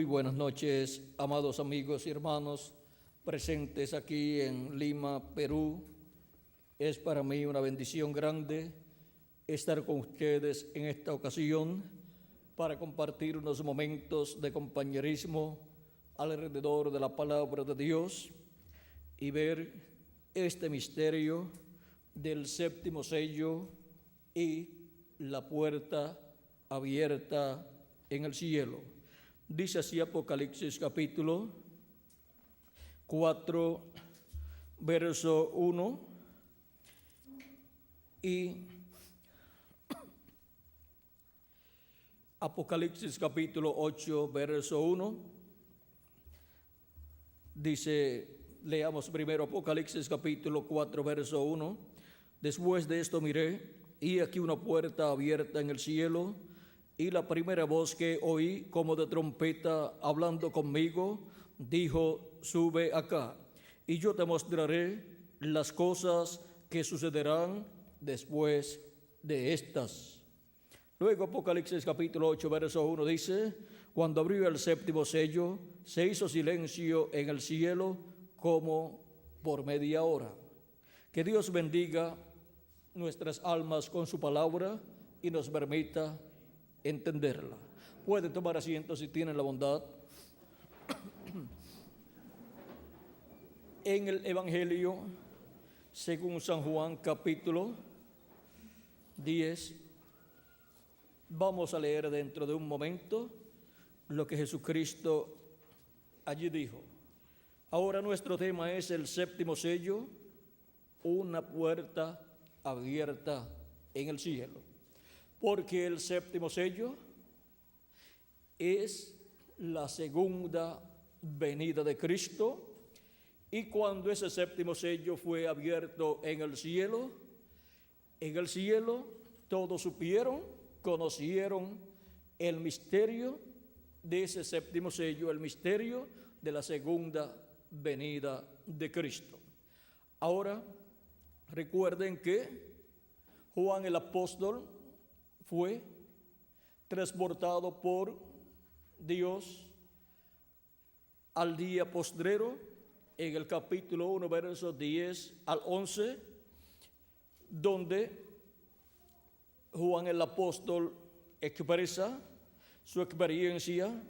Muy buenas noches, amados amigos y hermanos presentes aquí en Lima, Perú. Es para mí una bendición grande estar con ustedes en esta ocasión para compartir unos momentos de compañerismo alrededor de la palabra de Dios y ver este misterio del séptimo sello y la puerta abierta en el cielo. Dice así Apocalipsis capítulo 4, verso 1 y Apocalipsis capítulo 8, verso 1. Dice, leamos primero Apocalipsis capítulo 4, verso 1. Después de esto miré, y aquí una puerta abierta en el cielo, y la primera voz que oí como de trompeta hablando conmigo, dijo, sube acá, y yo te mostraré las cosas que sucederán después de estas. Luego Apocalipsis capítulo 8, verso 1 dice, cuando abrió el séptimo sello, se hizo silencio en el cielo como por media hora. Que Dios bendiga nuestras almas con su palabra y nos permita entenderla. Pueden tomar asiento si tienen la bondad. En el Evangelio, según San Juan capítulo 10, vamos a leer dentro de un momento lo que Jesucristo allí dijo. Ahora nuestro tema es el séptimo sello, una puerta abierta en el cielo. Porque el séptimo sello es la segunda venida de Cristo, y cuando ese séptimo sello fue abierto en el cielo todos supieron, conocieron el misterio de ese séptimo sello, el misterio de la segunda venida de Cristo. Ahora, recuerden que Juan el apóstol fue transportado por Dios al día postrero en el capítulo 1, versos 10 al 11, donde Juan el apóstol expresa su experiencia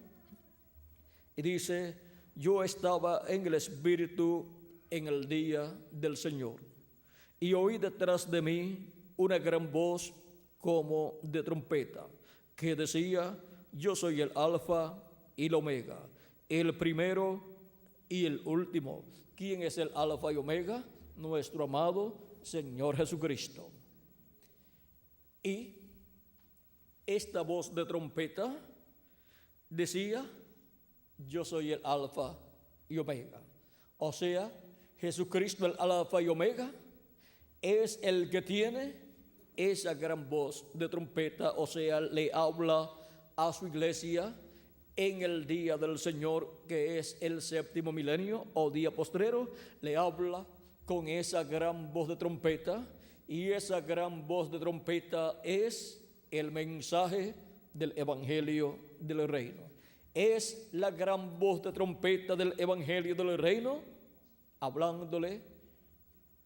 y dice, yo estaba en el Espíritu en el día del Señor y oí detrás de mí una gran voz como de trompeta, que decía, yo soy el Alfa y el Omega, el primero y el último. ¿Quién es el Alfa y Omega? Nuestro amado Señor Jesucristo. Y esta voz de trompeta decía, yo soy el Alfa y Omega. O sea, Jesucristo, el Alfa y Omega, es el que tiene esa gran voz de trompeta, o sea, le habla a su iglesia en el día del Señor, que es el séptimo milenio o día postrero. Le habla con esa gran voz de trompeta, y esa gran voz de trompeta es el mensaje del Evangelio del Reino. Es la gran voz de trompeta del Evangelio del Reino, hablándole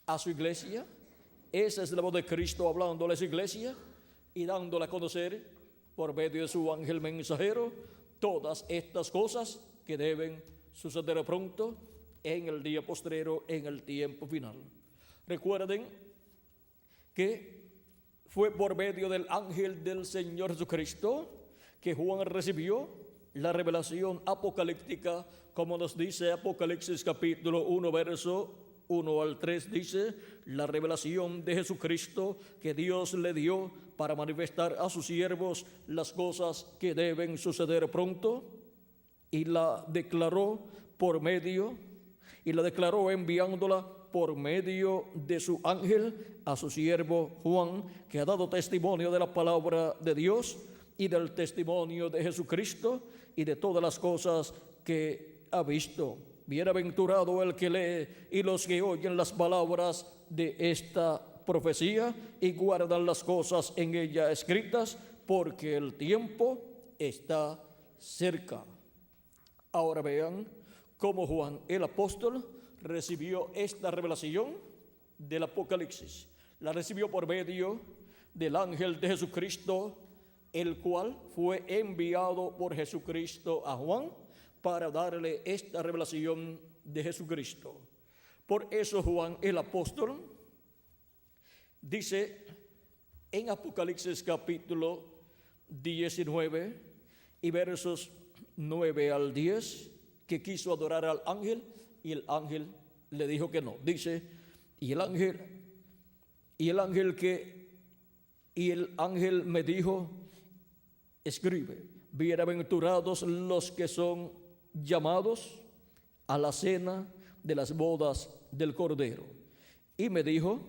a su iglesia. Esa es la voz de Cristo hablándole a su iglesia y dándole a conocer por medio de su ángel mensajero todas estas cosas que deben suceder pronto en el día postrero, en el tiempo final. Recuerden que fue por medio del ángel del Señor Jesucristo que Juan recibió la revelación apocalíptica, como nos dice Apocalipsis capítulo 1, verso 1 al 3, dice, la revelación de Jesucristo que Dios le dio para manifestar a sus siervos las cosas que deben suceder pronto, y la declaró enviándola por medio de su ángel a su siervo Juan, que ha dado testimonio de la palabra de Dios y del testimonio de Jesucristo y de todas las cosas que ha visto. Bienaventurado el que lee y los que oyen las palabras de esta profecía y guardan las cosas en ella escritas, porque el tiempo está cerca. Ahora vean cómo Juan el apóstol recibió esta revelación del Apocalipsis. La recibió por medio del ángel de Jesucristo, el cual fue enviado por Jesucristo a Juan para darle esta revelación de Jesucristo. Por eso Juan el apóstol dice en Apocalipsis capítulo 19 y versos 9 al 10 que quiso adorar al ángel y el ángel le dijo que no. Dice, y el ángel me dijo, escribe, bienaventurados los que son llamados a la cena de las bodas del Cordero. Y me dijo,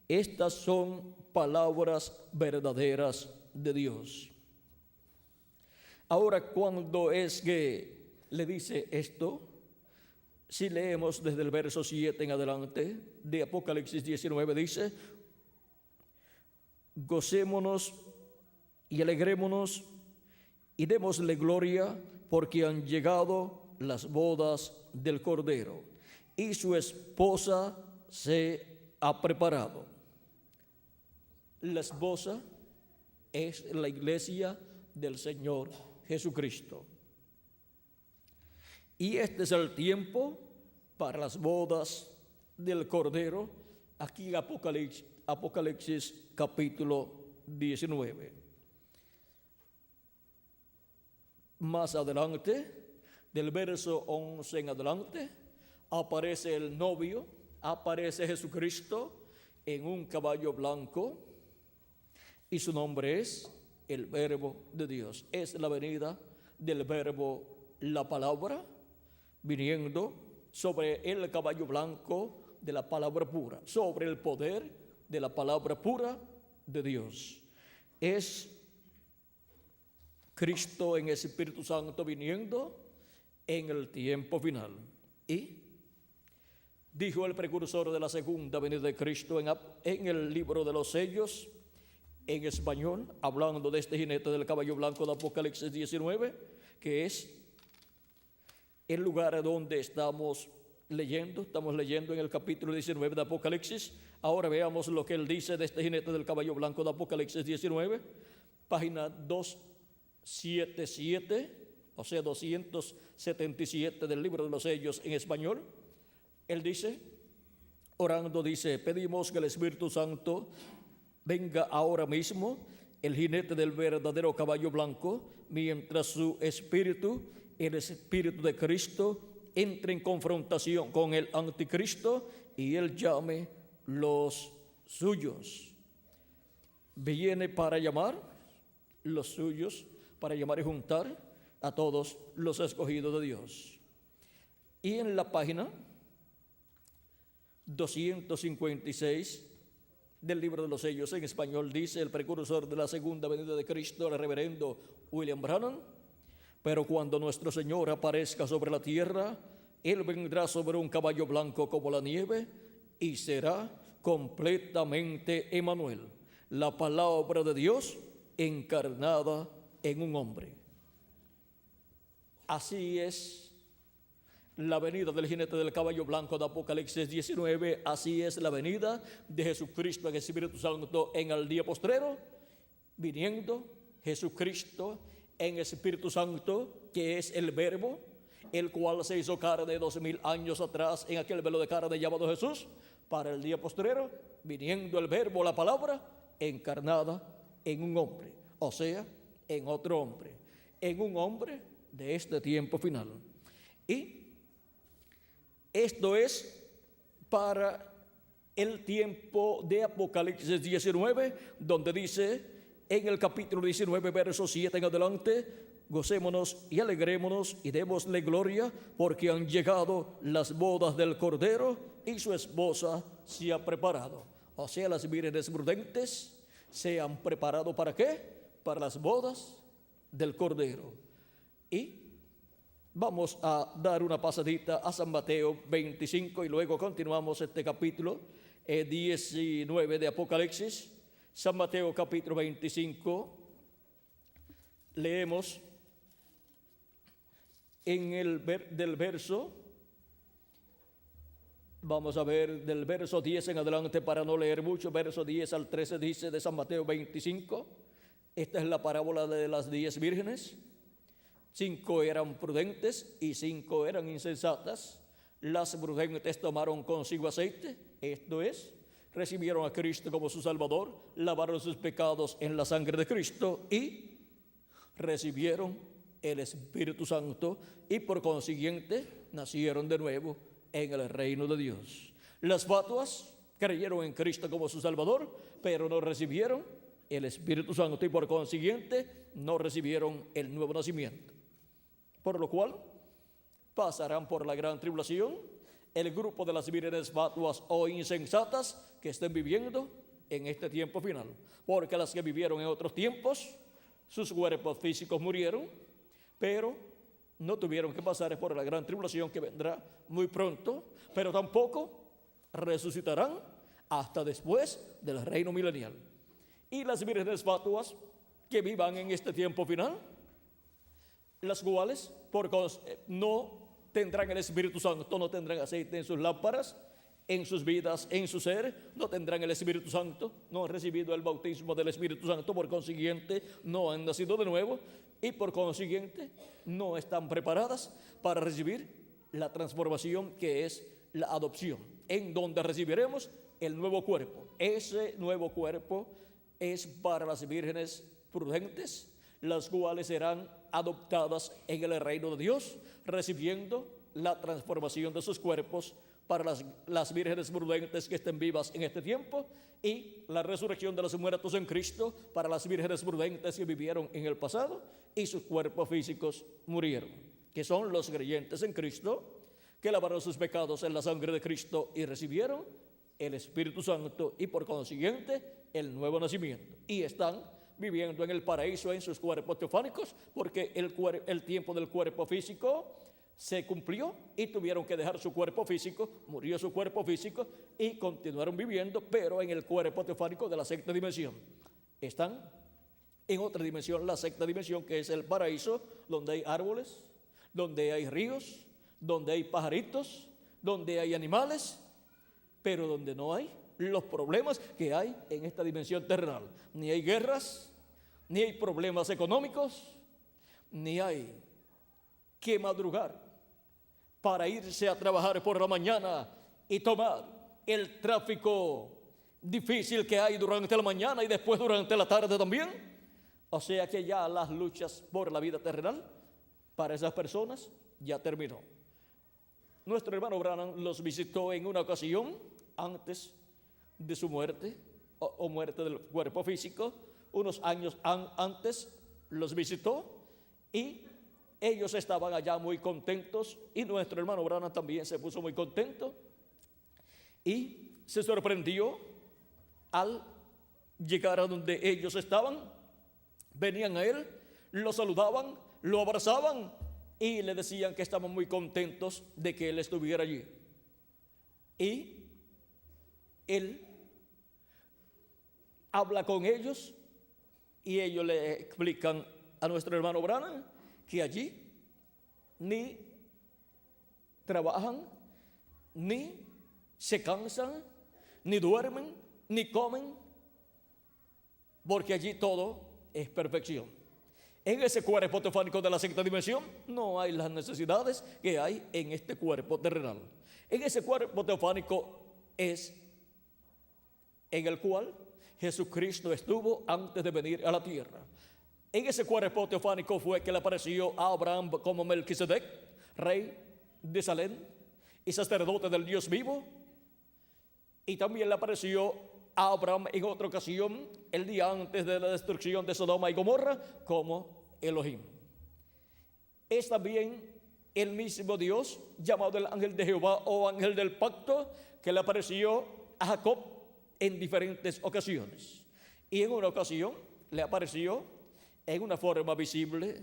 estas son palabras verdaderas de Dios. Ahora, cuando es que le dice esto, si leemos desde el verso 7 en adelante de Apocalipsis 19, dice, gocémonos y alegrémonos y démosle gloria porque han llegado las bodas del Cordero y su esposa se ha preparado. La esposa es la iglesia del Señor Jesucristo. Y este es el tiempo para las bodas del Cordero, aquí en Apocalipsis capítulo 19. Más adelante, del verso 11 en adelante, aparece el novio, aparece Jesucristo en un caballo blanco y su nombre es el Verbo de Dios. Es la venida del Verbo, la palabra, viniendo sobre el caballo blanco de la palabra pura, sobre el poder de la palabra pura de Dios. Es Cristo en Espíritu Santo viniendo en el tiempo final. Y dijo el precursor de la segunda venida de Cristo en el libro de los sellos, en español, hablando de este jinete del caballo blanco de Apocalipsis 19, que es el lugar donde estamos leyendo en el capítulo 19 de Apocalipsis. Ahora veamos lo que él dice de este jinete del caballo blanco de Apocalipsis 19, página 277, o sea 277 del libro de los sellos en español. Él dice, orando, dice, pedimos que el Espíritu Santo venga ahora mismo, el jinete del verdadero caballo blanco, mientras su espíritu, el Espíritu de Cristo, entre en confrontación con el anticristo y él llame los suyos. Viene para llamar los suyos, para llamar y juntar a todos los escogidos de Dios. Y en la página 256 del libro de los sellos en español dice el precursor de la segunda venida de Cristo, el reverendo William Branham, pero cuando nuestro Señor aparezca sobre la tierra, Él vendrá sobre un caballo blanco como la nieve y será completamente Emmanuel, la palabra de Dios encarnada en un hombre. Así es la venida del jinete del caballo blanco de Apocalipsis 19, así es la venida de Jesucristo en el Espíritu Santo en el día postrero, viniendo Jesucristo en el Espíritu Santo, que es el Verbo, el cual se hizo carne 2000 años atrás en aquel velo de carne llamado Jesús, para el día postrero, viniendo el Verbo, la palabra, encarnada en un hombre, o sea, en otro hombre, en un hombre de este tiempo final. Y esto es para el tiempo de Apocalipsis 19, donde dice en el capítulo 19, verso 7 en adelante, gocémonos y alegrémonos y démosle gloria porque han llegado las bodas del Cordero y su esposa se ha preparado. O sea, las vírgenes prudentes se han preparado ¿para qué? Para las bodas del Cordero. Y vamos a dar una pasadita a San Mateo 25 y luego continuamos este capítulo 19 de Apocalipsis. San Mateo capítulo 25, leemos del verso, vamos a ver del verso 10 en adelante para no leer mucho, verso 10 al 13 dice de San Mateo 25, esta es la parábola de las 10 vírgenes. 5 eran prudentes y 5 eran insensatas. Las prudentes tomaron consigo aceite, esto es, recibieron a Cristo como su Salvador, lavaron sus pecados en la sangre de Cristo y recibieron el Espíritu Santo y por consiguiente nacieron de nuevo en el reino de Dios. Las fatuas creyeron en Cristo como su Salvador, pero no recibieron el Espíritu Santo y por consiguiente no recibieron el nuevo nacimiento. Por lo cual pasarán por la gran tribulación el grupo de las vírgenes fatuas o insensatas que estén viviendo en este tiempo final. Porque las que vivieron en otros tiempos, sus cuerpos físicos murieron, pero no tuvieron que pasar por la gran tribulación que vendrá muy pronto, pero tampoco resucitarán hasta después del reino milenial. Y las vírgenes fatuas que vivan en este tiempo final, las cuales no tendrán el Espíritu Santo, no tendrán aceite en sus lámparas, en sus vidas, en su ser, no tendrán el Espíritu Santo, no han recibido el bautismo del Espíritu Santo, por consiguiente no han nacido de nuevo y por consiguiente no están preparadas para recibir la transformación que es la adopción, en donde recibiremos el nuevo cuerpo. Ese nuevo cuerpo es para las vírgenes prudentes, las cuales serán adoptadas en el reino de Dios, recibiendo la transformación de sus cuerpos para las vírgenes prudentes que estén vivas en este tiempo y la resurrección de los muertos en Cristo para las vírgenes prudentes que vivieron en el pasado y sus cuerpos físicos murieron, que son los creyentes en Cristo, que lavaron sus pecados en la sangre de Cristo y recibieron el Espíritu Santo y por consiguiente el nuevo nacimiento y están viviendo en el paraíso en sus cuerpos teofánicos, porque el tiempo del cuerpo físico se cumplió y tuvieron que dejar su cuerpo físico, murió su cuerpo físico y continuaron viviendo, pero en el cuerpo teofánico de la sexta dimensión. Están en otra dimensión, la sexta dimensión, que es el paraíso, donde hay árboles, donde hay ríos, donde hay pajaritos, donde hay animales, pero donde no hay los problemas que hay en esta dimensión terrenal. Ni hay guerras, ni hay problemas económicos, ni hay que madrugar para irse a trabajar por la mañana y tomar el tráfico difícil que hay durante la mañana y después durante la tarde también. O sea que ya las luchas por la vida terrenal para esas personas ya terminó. Nuestro hermano Branham los visitó en una ocasión antes de su muerte o muerte del cuerpo físico, unos años antes los visitó y ellos estaban allá muy contentos y nuestro hermano Branham también se puso muy contento y se sorprendió al llegar a donde ellos estaban. Venían a él, lo saludaban, lo abrazaban y le decían que estaban muy contentos de que él estuviera allí. Y él habla con ellos y ellos le explican a nuestro hermano Branham que allí ni trabajan, ni se cansan, ni duermen, ni comen, porque allí todo es perfección. En ese cuerpo teofánico de la sexta dimensión no hay las necesidades que hay en este cuerpo terrenal. En ese cuerpo teofánico es en el cual Jesucristo estuvo antes de venir a la tierra. En ese cuerpo teofánico fue que le apareció a Abraham como Melquisedec, rey de Salem y sacerdote del Dios vivo. Y también le apareció a Abraham en otra ocasión, el día antes de la destrucción de Sodoma y Gomorra, como Elohim. Es también el mismo Dios, llamado el ángel de Jehová o ángel del pacto, que le apareció a Jacob en diferentes ocasiones. Y en una ocasión le apareció en una forma visible,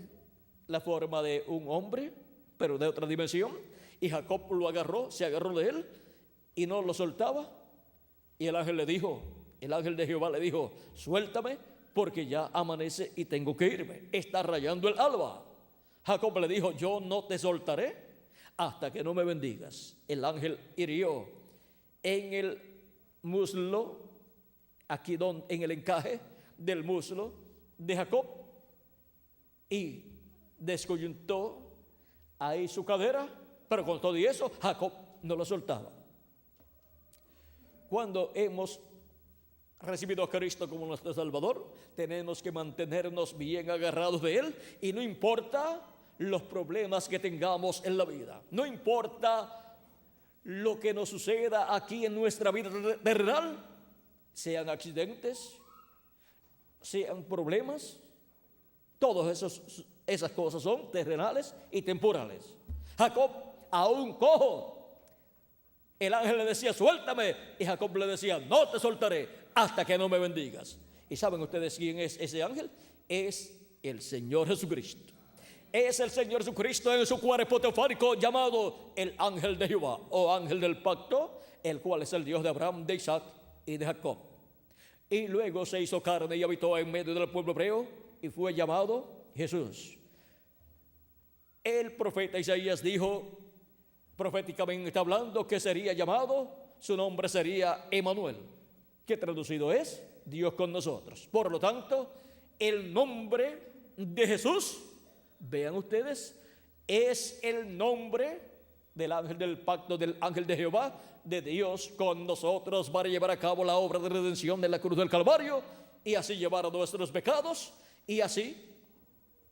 la forma de un hombre, pero de otra dimensión, y Jacob lo agarró, se agarró de él y no lo soltaba. Y el ángel de Jehová le dijo: suéltame porque ya amanece y tengo que irme, está rayando el alba. Jacob le dijo, yo no te soltaré hasta que no me bendigas. El ángel hirió en el muslo, aquí en el encaje del muslo de Jacob, y descoyuntó ahí su cadera, pero con todo y eso Jacob no lo soltaba. Cuando hemos recibido a Cristo como nuestro Salvador, tenemos que mantenernos bien agarrados de Él, y no importa los problemas que tengamos en la vida, no importa lo que nos suceda aquí en nuestra vida terrenal, sean accidentes, sean problemas, todas esas cosas son terrenales y temporales. Jacob, aún cojo, el ángel le decía, suéltame, y Jacob le decía, no te soltaré hasta que no me bendigas. ¿Y saben ustedes quién es ese ángel? Es el Señor Jesucristo. Es el Señor Jesucristo en su cuerpo teofánico llamado el ángel de Jehová, o ángel del pacto, el cual es el Dios de Abraham, de Isaac y de Jacob. Y luego se hizo carne y habitó en medio del pueblo hebreo y fue llamado Jesús. El profeta Isaías dijo, proféticamente hablando, que sería llamado, su nombre sería Emmanuel, que traducido es Dios con nosotros. Por lo tanto, el nombre de Jesús, vean ustedes, es el nombre del ángel del pacto, del ángel de Jehová, de Dios con nosotros, para llevar a cabo la obra de redención de la cruz del Calvario, y así llevar nuestros pecados, y así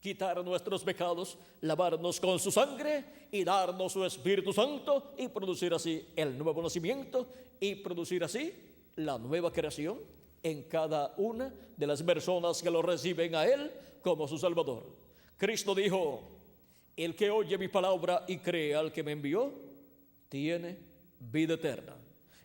quitar nuestros pecados, lavarnos con su sangre y darnos su Espíritu Santo, y producir así el nuevo nacimiento, y producir así la nueva creación en cada una de las personas que lo reciben a Él como su Salvador. Cristo dijo, el que oye mi palabra y cree al que me envió, tiene vida eterna,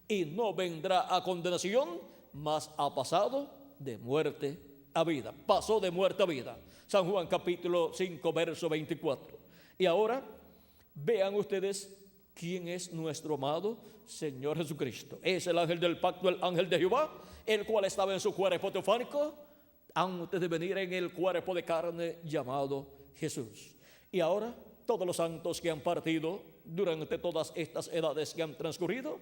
y no vendrá a condenación, mas ha pasado de muerte a vida. Pasó de muerte a vida. San Juan capítulo 5, verso 24. Y ahora vean ustedes quién es nuestro amado Señor Jesucristo. Es el ángel del pacto, el ángel de Jehová, el cual estaba en su cuerpo teofánico antes de venir en el cuerpo de carne llamado Jesús. Y ahora todos los santos que han partido durante todas estas edades que han transcurrido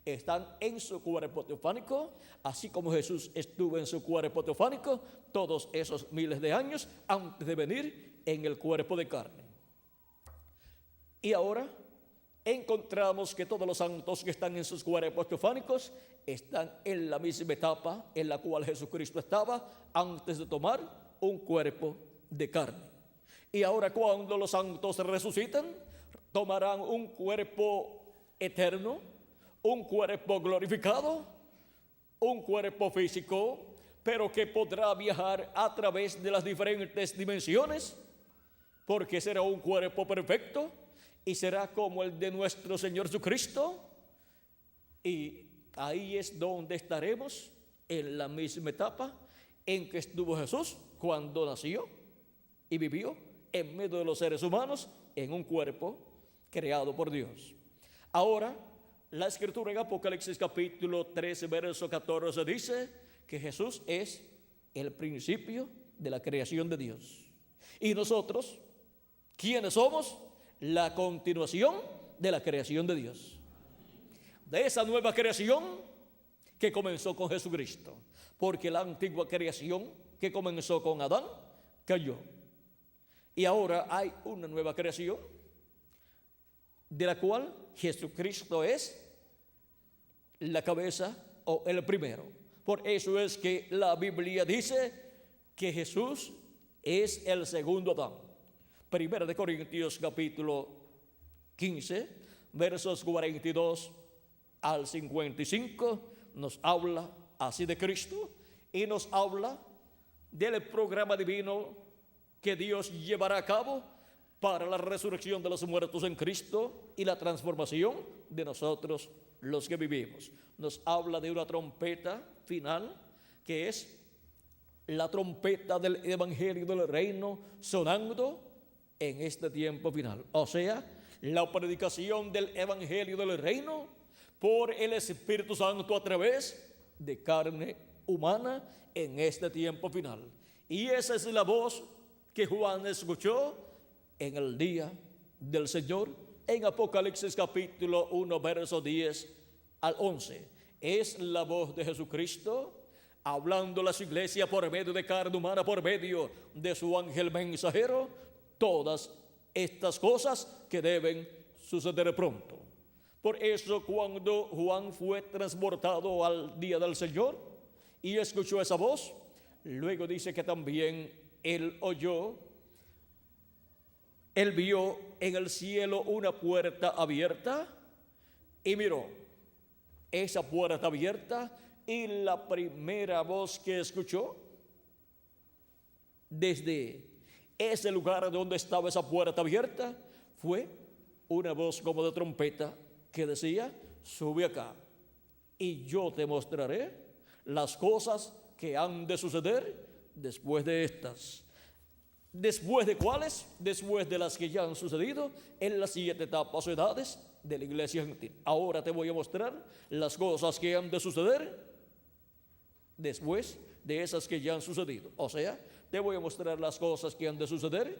están en su cuerpo teofánico, así como Jesús estuvo en su cuerpo teofánico todos esos miles de años antes de venir en el cuerpo de carne. Y ahora encontramos que todos los santos que están en sus cuerpos teofánicos están en la misma etapa en la cual Jesucristo estaba antes de tomar un cuerpo de carne. Y ahora, cuando los santos resucitan, tomarán un cuerpo eterno, un cuerpo glorificado, un cuerpo físico, pero que podrá viajar a través de las diferentes dimensiones, porque será un cuerpo perfecto y será como el de nuestro Señor Jesucristo. Y ahí es donde estaremos, en la misma etapa en que estuvo Jesús cuando nació y vivió en medio de los seres humanos en un cuerpo creado por Dios. Ahora, la Escritura en Apocalipsis capítulo 13, verso 14 dice que Jesús es el principio de la creación de Dios. Y nosotros, ¿quiénes somos? La continuación de la creación de Dios. De esa nueva creación que comenzó con Jesucristo. Porque la antigua creación que comenzó con Adán cayó. Y ahora hay una nueva creación, de la cual Jesucristo es la cabeza o el primero. Por eso es que la Biblia dice que Jesús es el segundo Adán. Primera de Corintios capítulo 15, versos 42 al 55, nos habla así de Cristo y nos habla del programa divino que Dios llevará a cabo para la resurrección de los muertos en Cristo y la transformación de nosotros los que vivimos. Nos habla de una trompeta final, que es la trompeta del evangelio del reino sonando en este tiempo final. O sea, la predicación del evangelio del reino por el Espíritu Santo a través de carne humana en este tiempo final. Y esa es la voz que Juan escuchó en el día del Señor. En Apocalipsis capítulo 1, verso 10 al 11. Es la voz de Jesucristo hablando a las iglesias por medio de carne humana, por medio de su ángel mensajero, todas estas cosas que deben suceder pronto. Por eso cuando Juan fue transportado al día del Señor y escuchó esa voz, luego dice que también él vio en el cielo una puerta abierta y miró esa puerta abierta, y la primera voz que escuchó desde ese lugar donde estaba esa puerta abierta fue una voz como de trompeta que decía: sube acá y yo te mostraré las cosas que han de suceder después de estas. ¿Después de cuáles? Después de las que ya han sucedido en las 7 etapas o edades de la iglesia gentil. Ahora te voy a mostrar las cosas que han de suceder después de esas que ya han sucedido. O sea, te voy a mostrar las cosas que han de suceder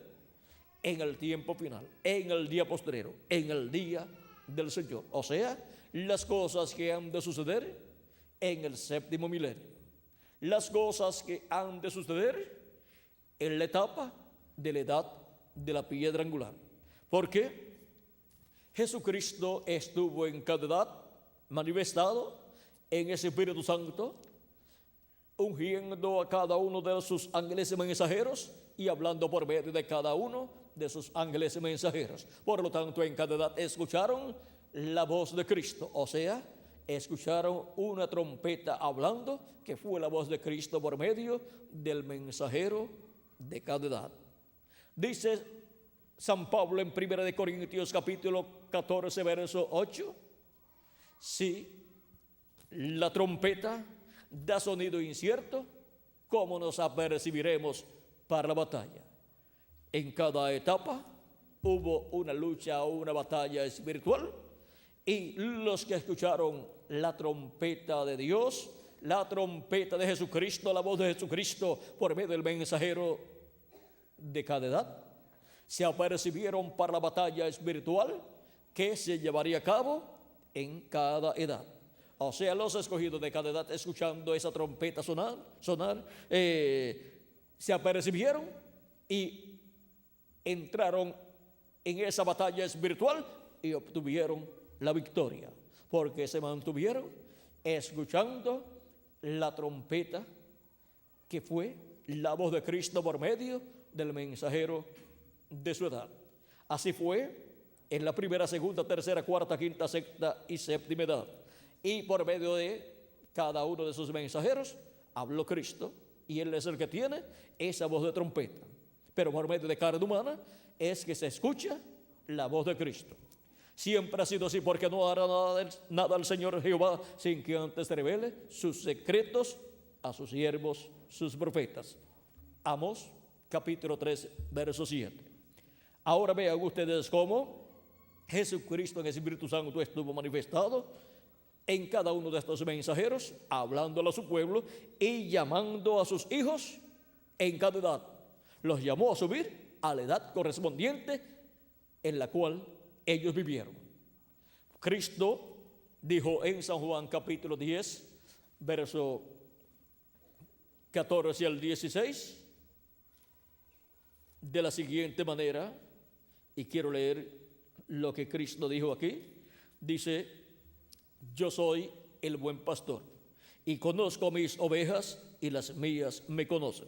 en el tiempo final, en el día postrero, en el día del Señor. O sea, las cosas que han de suceder en el 7º milenio. Las cosas que han de suceder en la etapa de la edad de la piedra angular. Porque Jesucristo estuvo en cada edad manifestado en ese Espíritu Santo, ungiendo a cada uno de sus ángeles mensajeros y hablando por medio de cada uno de sus ángeles mensajeros. Por lo tanto, en cada edad escucharon la voz de Cristo, o sea, escucharon una trompeta hablando, que fue la voz de Cristo por medio del mensajero de cada edad. Dice San Pablo en 1 Corintios capítulo 14, verso 8, si la trompeta da sonido incierto, ¿cómo nos apercibiremos para la batalla? En cada etapa hubo una lucha o una batalla espiritual, y los que escucharon la trompeta de Dios, la trompeta de Jesucristo, la voz de Jesucristo por medio del mensajero de cada edad, se apercibieron para la batalla espiritual que se llevaría a cabo en cada edad. O sea, los escogidos de cada edad, escuchando esa trompeta sonar, se apercibieron y entraron en esa batalla espiritual y obtuvieron la victoria, porque se mantuvieron escuchando la trompeta que fue la voz de Cristo por medio del mensajero de su edad. Así fue en la primera, segunda, tercera, cuarta, quinta, sexta y séptima edad. Y por medio de cada uno de sus mensajeros habló Cristo, y Él es el que tiene esa voz de trompeta. Pero por medio de carne humana es que se escucha la voz de Cristo. Siempre ha sido así, porque no hará nada el Señor Jehová sin que antes revele sus secretos a sus siervos, sus profetas. Amós capítulo 3, verso 7. Ahora vean ustedes cómo Jesucristo en el Espíritu Santo estuvo manifestado en cada uno de estos mensajeros, hablándole a su pueblo y llamando a sus hijos en cada edad. Los llamó a subir a la edad correspondiente en la cual ellos vivieron. Cristo dijo en San Juan capítulo 10, verso 14 al 16, de la siguiente manera, y quiero leer lo que Cristo dijo aquí. Dice: yo soy el buen pastor, y conozco mis ovejas, y las mías me conocen.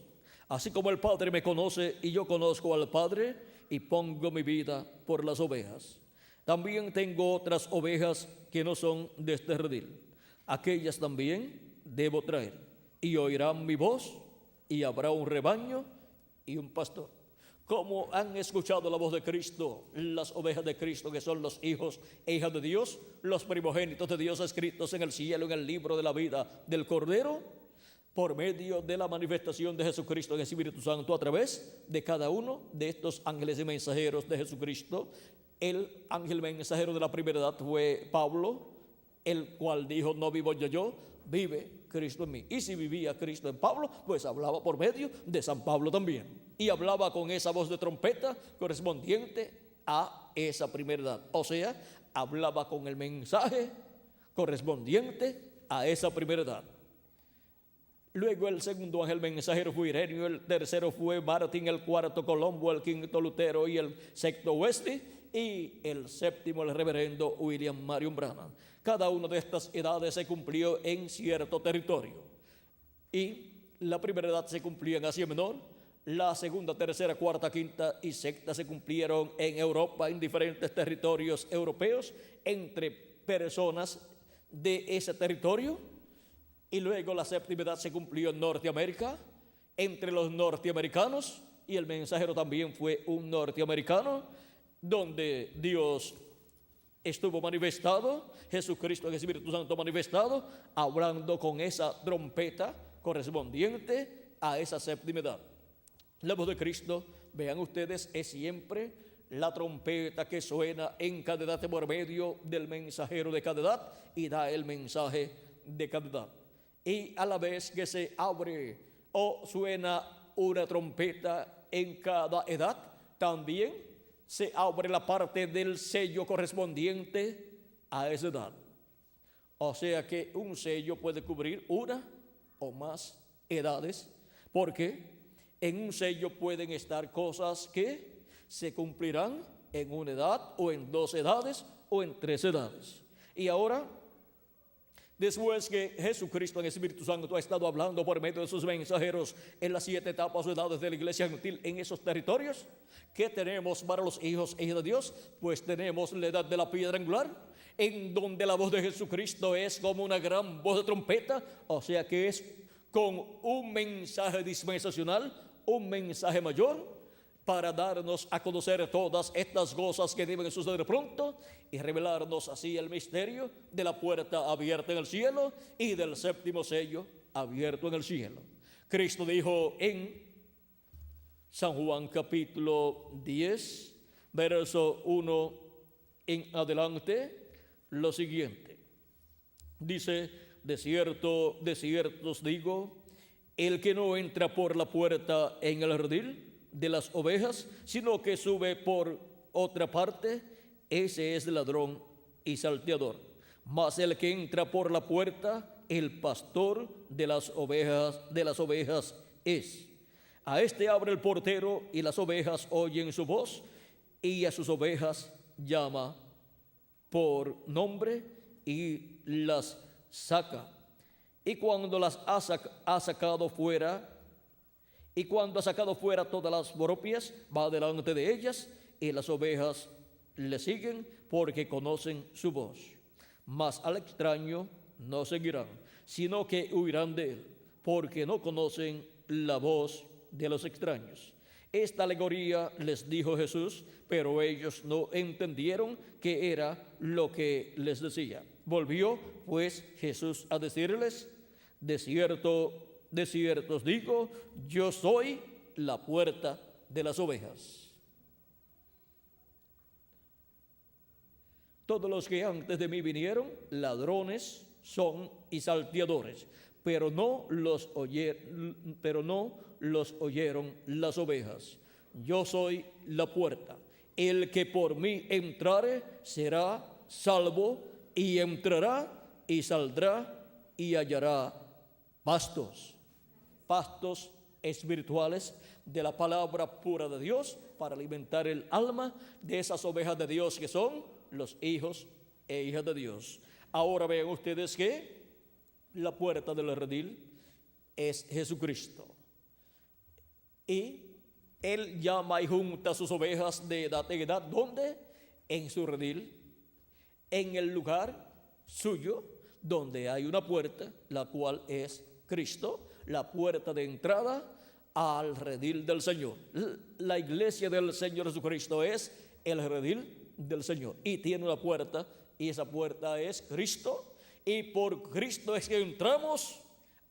Así como el Padre me conoce, y yo conozco al Padre, y pongo mi vida por las ovejas. También tengo otras ovejas que no son de este redil. Aquellas también debo traer, y oirán mi voz, y habrá un rebaño y un pastor. Como han escuchado la voz de Cristo, las ovejas de Cristo, que son los hijos e hijas de Dios, los primogénitos de Dios escritos en el cielo, en el libro de la vida del Cordero, por medio de la manifestación de Jesucristo en el Espíritu Santo, a través de cada uno de estos ángeles y mensajeros de Jesucristo. El ángel mensajero de la primera edad fue Pablo, el cual dijo: no vivo yo, vive Cristo en mí. Y si vivía Cristo en Pablo, pues hablaba por medio de San Pablo también. Y hablaba con esa voz de trompeta correspondiente a esa primera edad. O sea, hablaba con el mensaje correspondiente a esa primera edad. Luego el segundo ángel mensajero fue Ireneo, el tercero fue Martín, el cuarto Colombo, el quinto Lutero y el sexto Wesley, y el séptimo el reverendo William Marion Branham. Cada una de estas edades se cumplió en cierto territorio, y la primera edad se cumplió en Asia Menor, la segunda, tercera, cuarta, quinta y sexta se cumplieron en Europa, en diferentes territorios europeos, entre personas de ese territorio. Y luego la séptima edad se cumplió en Norteamérica, entre los norteamericanos, y el mensajero también fue un norteamericano, donde Dios estuvo manifestado, Jesucristo, el Espíritu Santo manifestado, hablando con esa trompeta correspondiente a esa séptima edad. La voz de Cristo, vean ustedes, es siempre la trompeta que suena en cada edad por medio del mensajero de cada edad y da el mensaje de cada edad. Y a la vez que se abre o suena una trompeta en cada edad, también se abre la parte del sello correspondiente a esa edad. O sea que un sello puede cubrir una o más edades, porque en un sello pueden estar cosas que se cumplirán en una edad o en 2 edades o en 3 edades. Y ahora, después que Jesucristo en el Espíritu Santo ha estado hablando por medio de sus mensajeros en las 7 etapas o edades de la iglesia gentil en esos territorios, ¿qué tenemos para los hijos e hijas de Dios? Pues tenemos la edad de la piedra angular, en donde la voz de Jesucristo es como una gran voz de trompeta, o sea que es con un mensaje dispensacional, un mensaje mayor, para darnos a conocer todas estas cosas que deben suceder pronto y revelarnos así el misterio de la puerta abierta en el cielo y del séptimo sello abierto en el cielo. Cristo dijo en San Juan capítulo 10, verso 1 en adelante, lo siguiente. Dice: de cierto os digo, el que no entra por la puerta en el redil de las ovejas, sino que sube por otra parte, ese es ladrón y salteador. Mas el que entra por la puerta, el pastor de las ovejas es. A este abre el portero, y las ovejas oyen su voz, y a sus ovejas llama por nombre y las saca. Y cuando las ha sacado fuera, todas las propias, va delante de ellas, y las ovejas le siguen porque conocen su voz. Mas al extraño no seguirán, sino que huirán de él, porque no conocen la voz de los extraños. Esta alegoría les dijo Jesús, pero ellos no entendieron qué era lo que les decía. Volvió pues Jesús a decirles: de cierto os digo, yo soy la puerta de las ovejas. Todos los que antes de mí vinieron, ladrones son y salteadores, pero no los oyeron las ovejas. Yo soy la puerta. El que por mí entrare será salvo, y entrará y saldrá y hallará pastos espirituales de la palabra pura de Dios, para alimentar el alma de esas ovejas de Dios que son los hijos e hijas de Dios. Ahora vean ustedes que la puerta del redil es Jesucristo, y Él llama y junta sus ovejas de edad en edad. ¿Dónde? En su redil, en el lugar suyo, donde hay una puerta, la cual es Cristo, la puerta de entrada al redil del Señor. La iglesia del Señor Jesucristo es el redil del Señor, y tiene una puerta, y esa puerta es Cristo, y por Cristo es que entramos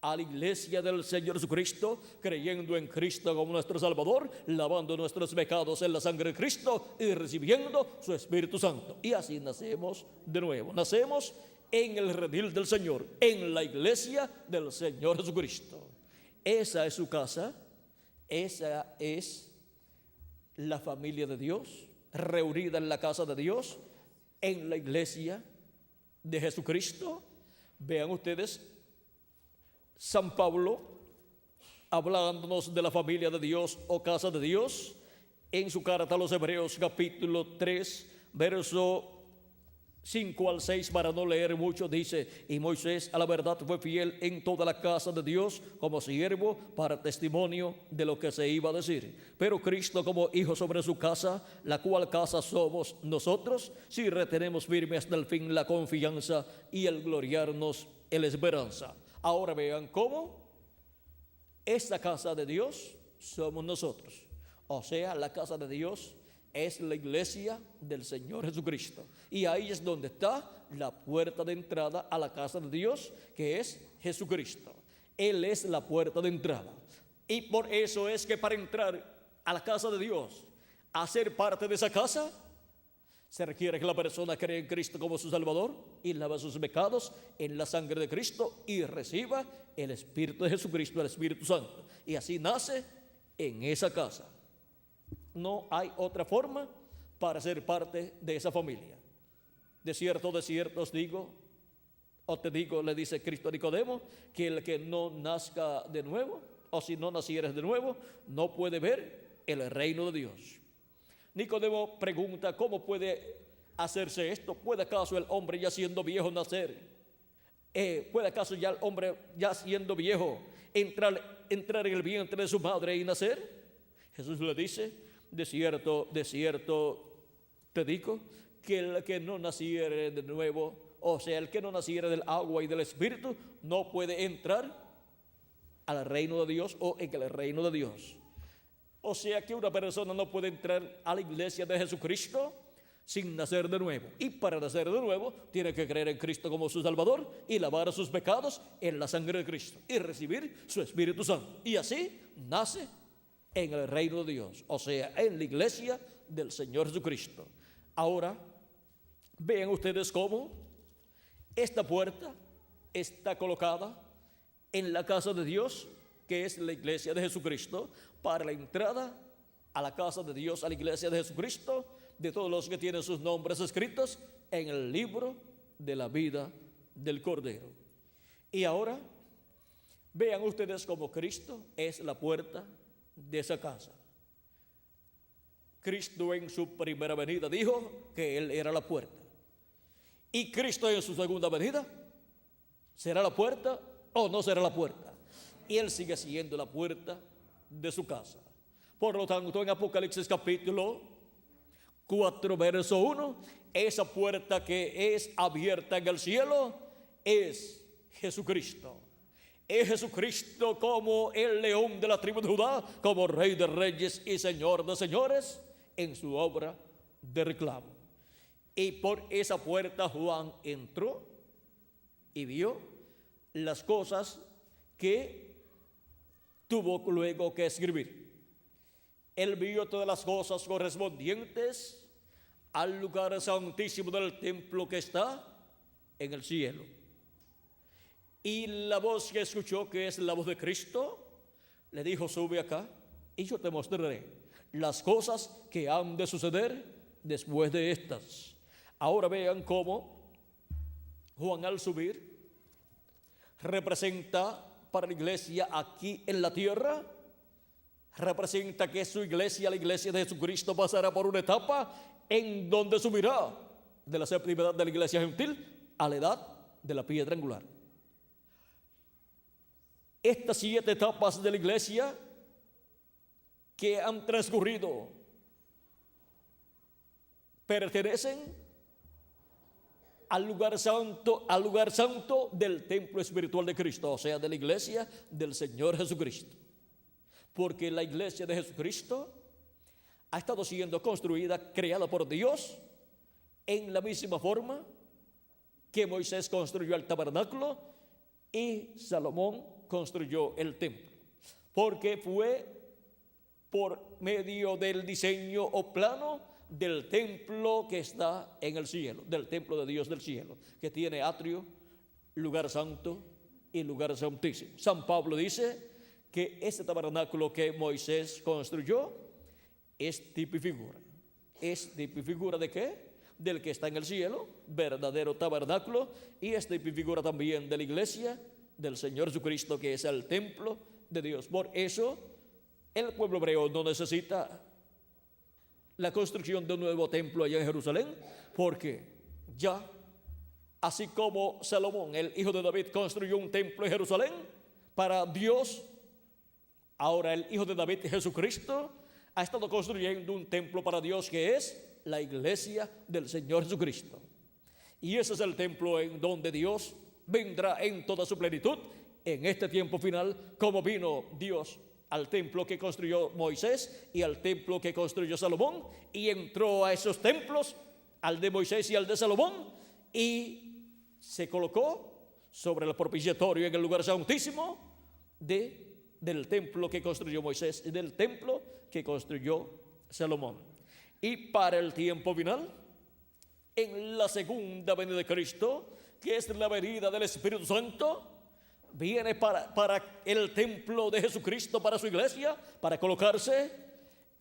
a la iglesia del Señor Jesucristo, creyendo en Cristo como nuestro Salvador, lavando nuestros pecados en la sangre de Cristo y recibiendo su Espíritu Santo. Y así nacemos de nuevo, nacemos en el redil del Señor, en la iglesia del Señor Jesucristo. Esa es su casa, esa es la familia de Dios, reunida en la casa de Dios, en la iglesia de Jesucristo. Vean ustedes, San Pablo, hablándonos de la familia de Dios o casa de Dios, en su carta a los Hebreos capítulo 3, verso 5 al 6, para no leer mucho, dice: y Moisés a la verdad fue fiel en toda la casa de Dios como siervo para testimonio de lo que se iba a decir. Pero Cristo como hijo sobre su casa, la cual casa somos nosotros, si retenemos firme hasta el fin la confianza y el gloriarnos en la esperanza. Ahora vean cómo esta casa de Dios somos nosotros. O sea, la casa de Dios es la iglesia del Señor Jesucristo. Y ahí es donde está la puerta de entrada a la casa de Dios, que es Jesucristo. Él es la puerta de entrada. Y por eso es que para entrar a la casa de Dios, a ser parte de esa casa, se requiere que la persona cree en Cristo como su Salvador y lava sus pecados en la sangre de Cristo y reciba el Espíritu de Jesucristo, el Espíritu Santo. Y así nace en esa casa. No hay otra forma para ser parte de esa familia. De cierto os digo, o te digo, le dice Cristo a Nicodemo, que el que no nazca de nuevo, o si no nacieres de nuevo, no puede ver el reino de Dios. Nicodemo pregunta: ¿cómo puede hacerse esto? ¿Puede acaso el hombre ya siendo viejo nacer? ¿Puede acaso ya el hombre ya siendo viejo entrar en el vientre de su madre y nacer? Jesús le dice: de cierto te digo, que el que no naciere de nuevo, o sea, el que no naciere del agua y del Espíritu, no puede entrar al reino de Dios o en el reino de Dios. O sea que una persona no puede entrar a la iglesia de Jesucristo sin nacer de nuevo. Y para nacer de nuevo tiene que creer en Cristo como su Salvador y lavar sus pecados en la sangre de Cristo y recibir su Espíritu Santo. Y así nace en el reino de Dios, o sea, en la iglesia del Señor Jesucristo. Ahora, vean ustedes cómo esta puerta está colocada en la casa de Dios, que es la iglesia de Jesucristo, para la entrada a la casa de Dios, a la iglesia de Jesucristo, de todos los que tienen sus nombres escritos en el libro de la vida del Cordero. Y ahora, vean ustedes cómo Cristo es la puerta de esa casa. Cristo en su primera venida dijo que Él era la puerta. Y Cristo en su segunda venida, ¿será la puerta o no será la puerta? Y Él sigue siendo la puerta de su casa. Por lo tanto, en Apocalipsis capítulo 4, verso 1, esa puerta que es abierta en el cielo es Jesucristo. Es Jesucristo como el león de la tribu de Judá, como Rey de reyes y Señor de señores, en su obra de reclamo. Y por esa puerta Juan entró y vio las cosas que tuvo luego que escribir. Él vio todas las cosas correspondientes al lugar santísimo del templo que está en el cielo. Y la voz que escuchó, que es la voz de Cristo, le dijo: sube acá y yo te mostraré las cosas que han de suceder después de estas. Ahora vean cómo Juan, al subir, representa para la iglesia aquí en la tierra, representa que su iglesia, la iglesia de Jesucristo, pasará por una etapa en donde subirá de la séptima edad de la iglesia gentil a la edad de la piedra angular. Estas 7 etapas de la iglesia que han transcurrido pertenecen al lugar santo del templo espiritual de Cristo, o sea, de la iglesia del Señor Jesucristo. Porque la iglesia de Jesucristo ha estado siendo construida, creada por Dios, en la misma forma que Moisés construyó el tabernáculo y Salomón construyó el templo. Porque fue por medio del diseño o plano del templo que está en el cielo, del templo de Dios del cielo, que tiene atrio, lugar santo y lugar santísimo. San Pablo dice que este tabernáculo que Moisés construyó es tipo y figura. ¿Es tipo y figura de qué? Del que está en el cielo, verdadero tabernáculo, y es tipo y figura también de la iglesia del Señor Jesucristo, que es el templo de Dios. Por eso el pueblo hebreo no necesita la construcción de un nuevo templo allá en Jerusalén, porque ya, así como Salomón, el hijo de David, construyó un templo en Jerusalén para Dios, ahora el hijo de David, Jesucristo, ha estado construyendo un templo para Dios, que es la iglesia del Señor Jesucristo. Y ese es el templo en donde Dios vendrá en toda su plenitud en este tiempo final, como vino Dios al templo que construyó Moisés y al templo que construyó Salomón, y entró a esos templos, al de Moisés y al de Salomón, y se colocó sobre el propiciatorio en el lugar santísimo del templo que construyó Moisés y del templo que construyó Salomón. Y para el tiempo final, en la segunda venida de Cristo, que es la venida del Espíritu Santo, viene para el templo de Jesucristo, para su iglesia, para colocarse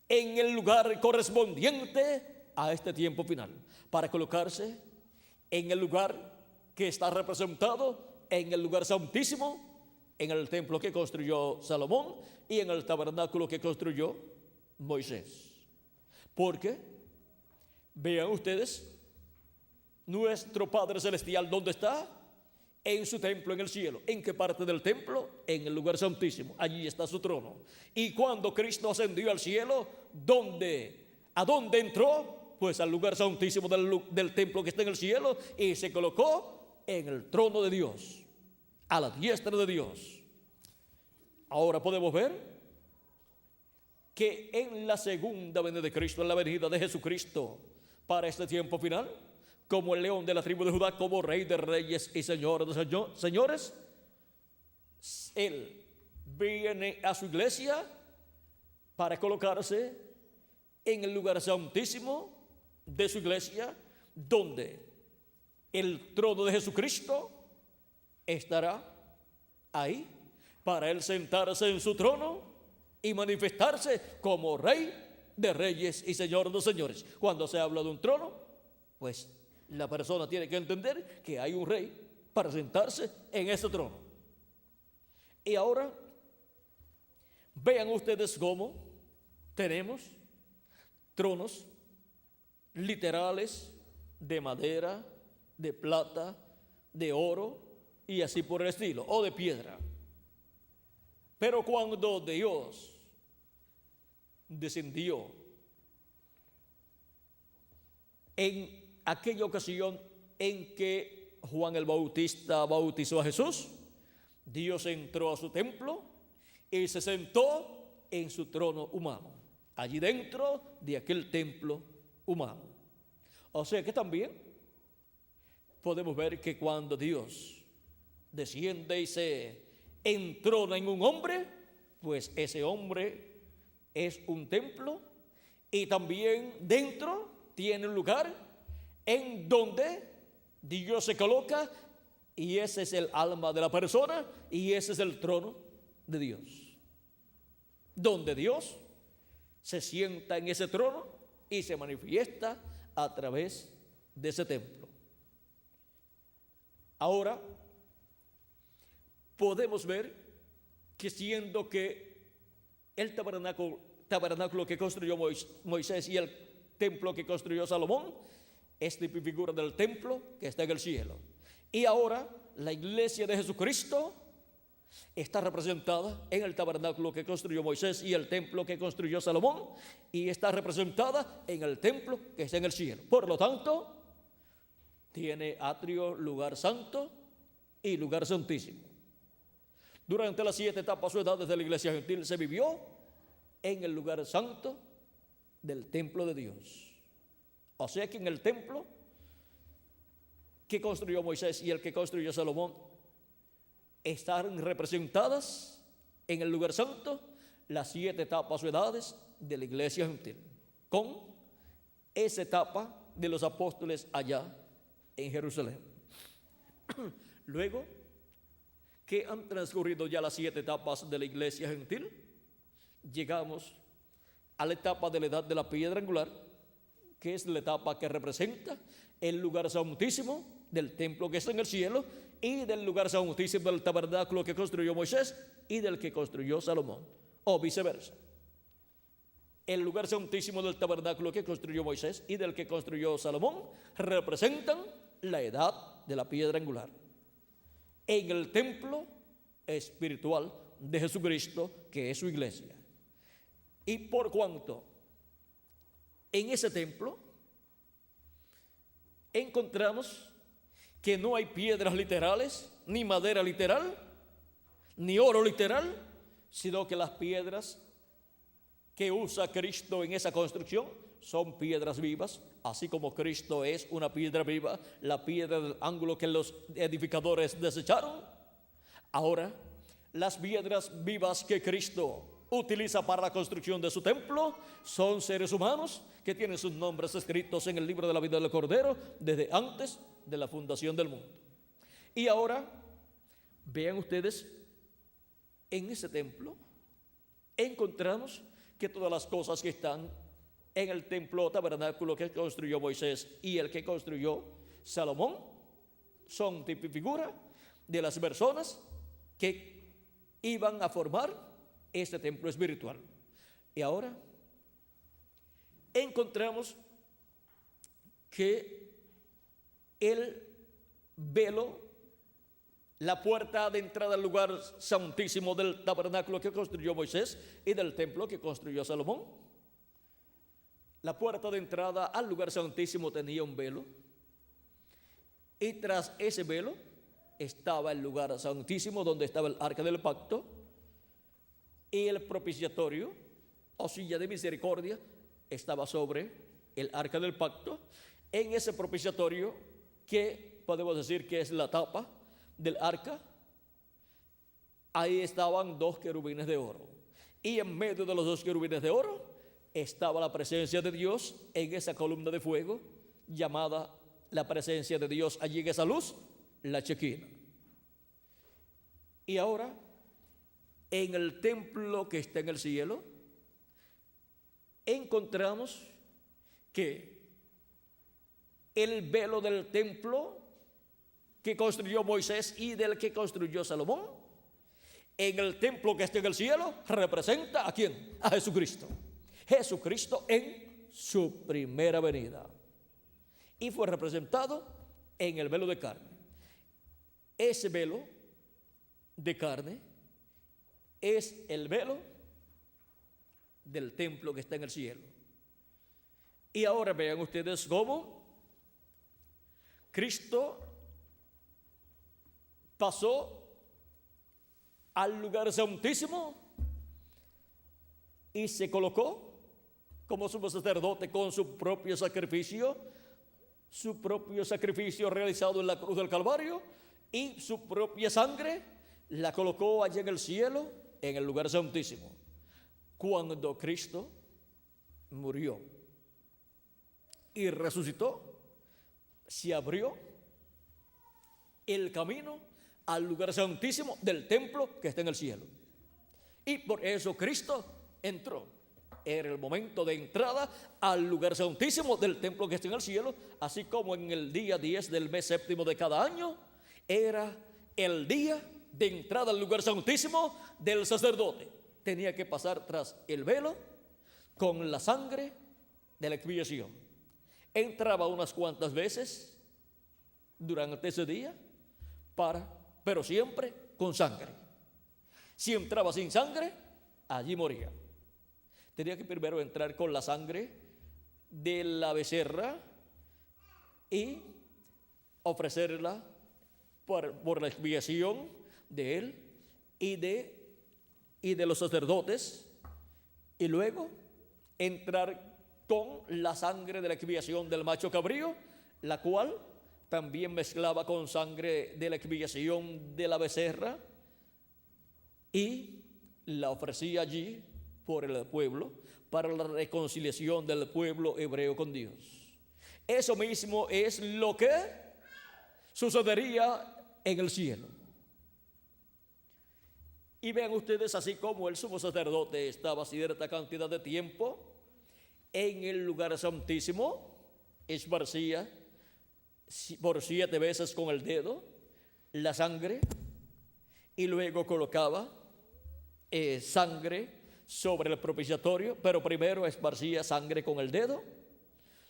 en el lugar correspondiente a este tiempo final, para colocarse en el lugar que está representado en el lugar santísimo, en el templo que construyó Salomón y en el tabernáculo que construyó Moisés. Porque, vean ustedes, nuestro Padre Celestial, ¿dónde está? En su templo en el cielo. ¿En qué parte del templo? En el lugar santísimo. Allí está su trono. Y cuando Cristo ascendió al cielo, ¿a dónde entró? Pues al lugar santísimo del templo que está en el cielo, y se colocó en el trono de Dios, a la diestra de Dios. Ahora podemos ver que en la segunda venida de Cristo, en la venida de Jesucristo para este tiempo final, como el león de la tribu de Judá, como rey de reyes y señor de señores, Él viene a su iglesia para colocarse en el lugar santísimo de su iglesia, donde el trono de Jesucristo estará ahí, para Él sentarse en su trono y manifestarse como rey de reyes y señor de señores. Cuando se habla de un trono, pues la persona tiene que entender que hay un rey para sentarse en ese trono. Y ahora, vean ustedes cómo tenemos tronos literales de madera, de plata, de oro y así por el estilo, o de piedra. Pero cuando Dios descendió en aquella ocasión en que Juan el Bautista bautizó a Jesús, Dios entró a su templo y se sentó en su trono humano, allí dentro de aquel templo humano. O sea que también podemos ver que cuando Dios desciende y se entrona en un hombre, pues ese hombre es un templo, y también dentro tiene un lugar en donde Dios se coloca, y ese es el alma de la persona, y ese es el trono de Dios, donde Dios se sienta en ese trono y se manifiesta a través de ese templo. Ahora podemos ver que, siendo que el tabernáculo que construyó Moisés y el templo que construyó Salomón es tipo y figura del templo que está en el cielo, y ahora la iglesia de Jesucristo está representada en el tabernáculo que construyó Moisés y el templo que construyó Salomón, y está representada en el templo que está en el cielo. Por lo tanto, tiene atrio, lugar santo y lugar santísimo. Durante las 7 etapas o edades de la iglesia gentil se vivió en el lugar santo del templo de Dios. O sea que en el templo que construyó Moisés y el que construyó Salomón están representadas en el lugar santo las 7 etapas o edades de la iglesia gentil, con esa etapa de los apóstoles allá en Jerusalén. Luego que han transcurrido ya las 7 etapas de la iglesia gentil, llegamos a la etapa de la edad de la piedra angular, que es la etapa que representa el lugar santísimo del templo que está en el cielo y del lugar santísimo del tabernáculo que construyó Moisés y del que construyó Salomón, o viceversa. El lugar santísimo del tabernáculo que construyó Moisés y del que construyó Salomón representan la edad de la piedra angular en el templo espiritual de Jesucristo, que es su iglesia. Y por cuanto en ese templo encontramos que no hay piedras literales, ni madera literal, ni oro literal, sino que las piedras que usa Cristo en esa construcción son piedras vivas, así como Cristo es una piedra viva, la piedra del ángulo que los edificadores desecharon. Ahora, las piedras vivas que Cristo utiliza para la construcción de su templo son seres humanos que tienen sus nombres escritos en el libro de la vida del Cordero desde antes de la fundación del mundo. Y ahora, vean ustedes, en ese templo encontramos que todas las cosas que están en el templo tabernáculo que construyó Moisés y el que construyó Salomón son tipo y figura de las personas que iban a formar este templo espiritual. Y ahora encontramos que el velo, la puerta de entrada al lugar santísimo del tabernáculo que construyó Moisés y del templo que construyó Salomón, la puerta de entrada al lugar santísimo tenía un velo, y tras ese velo estaba el lugar santísimo donde estaba el arca del pacto y el propiciatorio o silla de misericordia estaba sobre el arca del pacto. En ese propiciatorio, que podemos decir que es la tapa del arca, ahí estaban 2 querubines de oro, y en medio de los 2 querubines de oro estaba la presencia de Dios en esa columna de fuego llamada la presencia de Dios allí en esa luz, la Chequina. Y ahora, en el templo que está en el cielo, encontramos que el velo del templo que construyó Moisés y del que construyó Salomón, en el templo que está en el cielo, representa ¿a quién? A Jesucristo. Jesucristo en su primera venida. Y fue representado en el velo de carne. Ese velo de carne es el velo del templo que está en el cielo. Y ahora vean ustedes cómo Cristo pasó al lugar santísimo y se colocó como sumo sacerdote con su propio sacrificio realizado en la cruz del Calvario, y su propia sangre la colocó allá en el cielo, en el lugar santísimo. Cuando Cristo murió y resucitó, se abrió el camino al lugar santísimo del templo que está en el cielo. Y por eso Cristo entró. Era el momento de entrada al lugar santísimo del templo que está en el cielo, así como en el día 10 del mes séptimo de cada año era el día de entrada al lugar santísimo del sacerdote. Tenía que pasar tras el velo con la sangre de la expiación. Entraba unas cuantas veces durante ese día, pero siempre con sangre. Si entraba sin sangre, allí moría. Tenía que primero entrar con la sangre de la becerra y ofrecerla por la expiación de él y de los sacerdotes, y luego entrar con la sangre de la expiación del macho cabrío, la cual también mezclaba con sangre de la expiación de la becerra y la ofrecía allí por el pueblo para la reconciliación del pueblo hebreo con Dios. Eso mismo es lo que sucedería en el cielo. Y vean ustedes, así como el sumo sacerdote estaba cierta cantidad de tiempo en el lugar santísimo, esparcía por 7 veces con el dedo la sangre y luego colocaba sangre sobre el propiciatorio, pero primero esparcía sangre con el dedo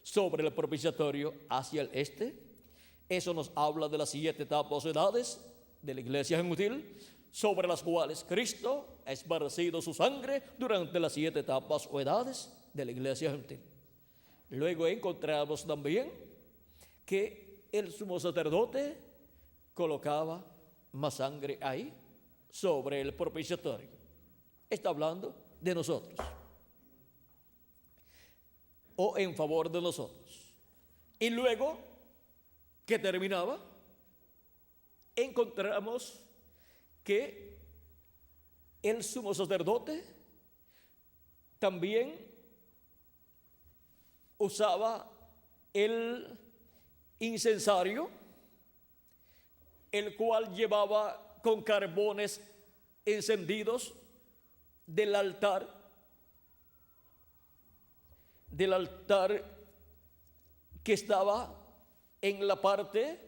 sobre el propiciatorio hacia el este. Eso nos habla de las 7 etapas o edades de la iglesia gentil, sobre las cuales Cristo ha esparcido su sangre durante las 7 etapas o edades de la iglesia gentil. Luego encontramos también que el sumo sacerdote colocaba más sangre ahí sobre el propiciatorio. Está hablando de nosotros o en favor de nosotros. Y luego que terminaba, encontramos que el sumo sacerdote también usaba el incensario, el cual llevaba con carbones encendidos del altar que estaba en la parte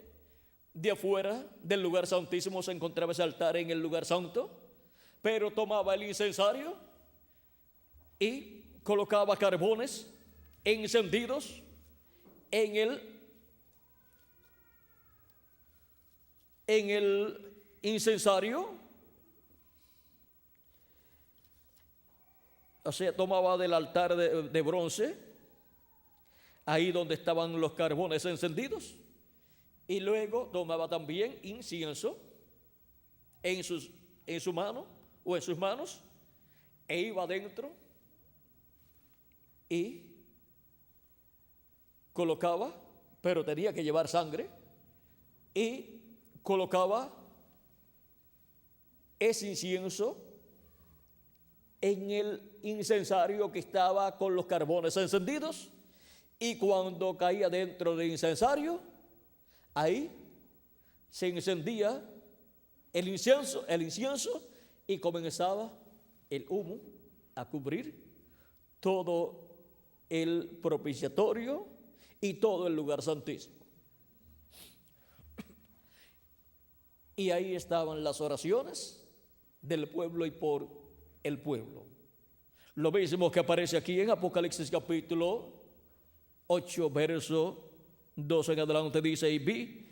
de afuera del lugar santísimo. Se encontraba ese altar en el lugar santo, pero tomaba el incensario y colocaba carbones encendidos en el incensario. O sea, tomaba del altar de bronce, ahí donde estaban los carbones encendidos, y luego tomaba también incienso en su mano o en sus manos, e iba adentro y colocaba, pero tenía que llevar sangre, y colocaba ese incienso en el incensario que estaba con los carbones encendidos, y cuando caía dentro del incensario, ahí se encendía el incienso y comenzaba el humo a cubrir todo el propiciatorio y todo el lugar santísimo. Y ahí estaban las oraciones del pueblo y por el pueblo. Lo mismo que aparece aquí en Apocalipsis capítulo 8, verso 12 en adelante, dice: y vi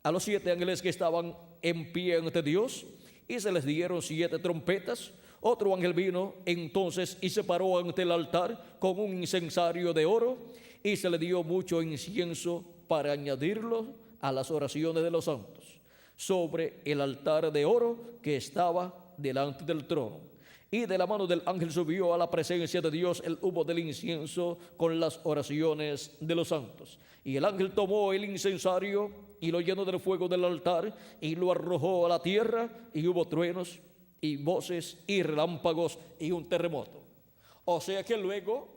a los 7 ángeles que estaban en pie ante Dios, y se les dieron 7 trompetas. Otro ángel vino entonces y se paró ante el altar con un incensario de oro, y se le dio mucho incienso para añadirlo a las oraciones de los santos, sobre el altar de oro que estaba delante del trono. Y de la mano del ángel subió a la presencia de Dios el humo del incienso con las oraciones de los santos. Y el ángel tomó el incensario y lo llenó del fuego del altar y lo arrojó a la tierra, y hubo truenos y voces y relámpagos y un terremoto. O sea que luego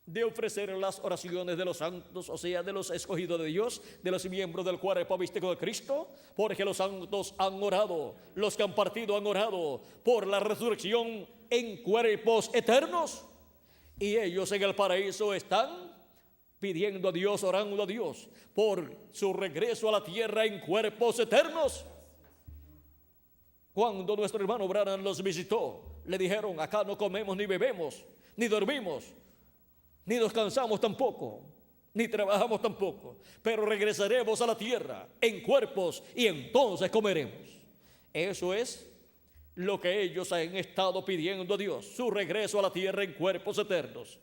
de ofrecer las oraciones de los santos, o sea, de los escogidos de Dios, de los miembros del cuerpo místico de Cristo, porque los santos han orado, los que han partido han orado por la resurrección en cuerpos eternos, y ellos en el paraíso están pidiendo a Dios, orando a Dios por su regreso a la tierra en cuerpos eternos. Cuando nuestro hermano Branham los visitó, le dijeron: acá no comemos ni bebemos, ni dormimos, ni nos cansamos tampoco, ni trabajamos tampoco, pero regresaremos a la tierra en cuerpos y entonces comeremos. Eso es lo que ellos han estado pidiendo a Dios, su regreso a la tierra en cuerpos eternos.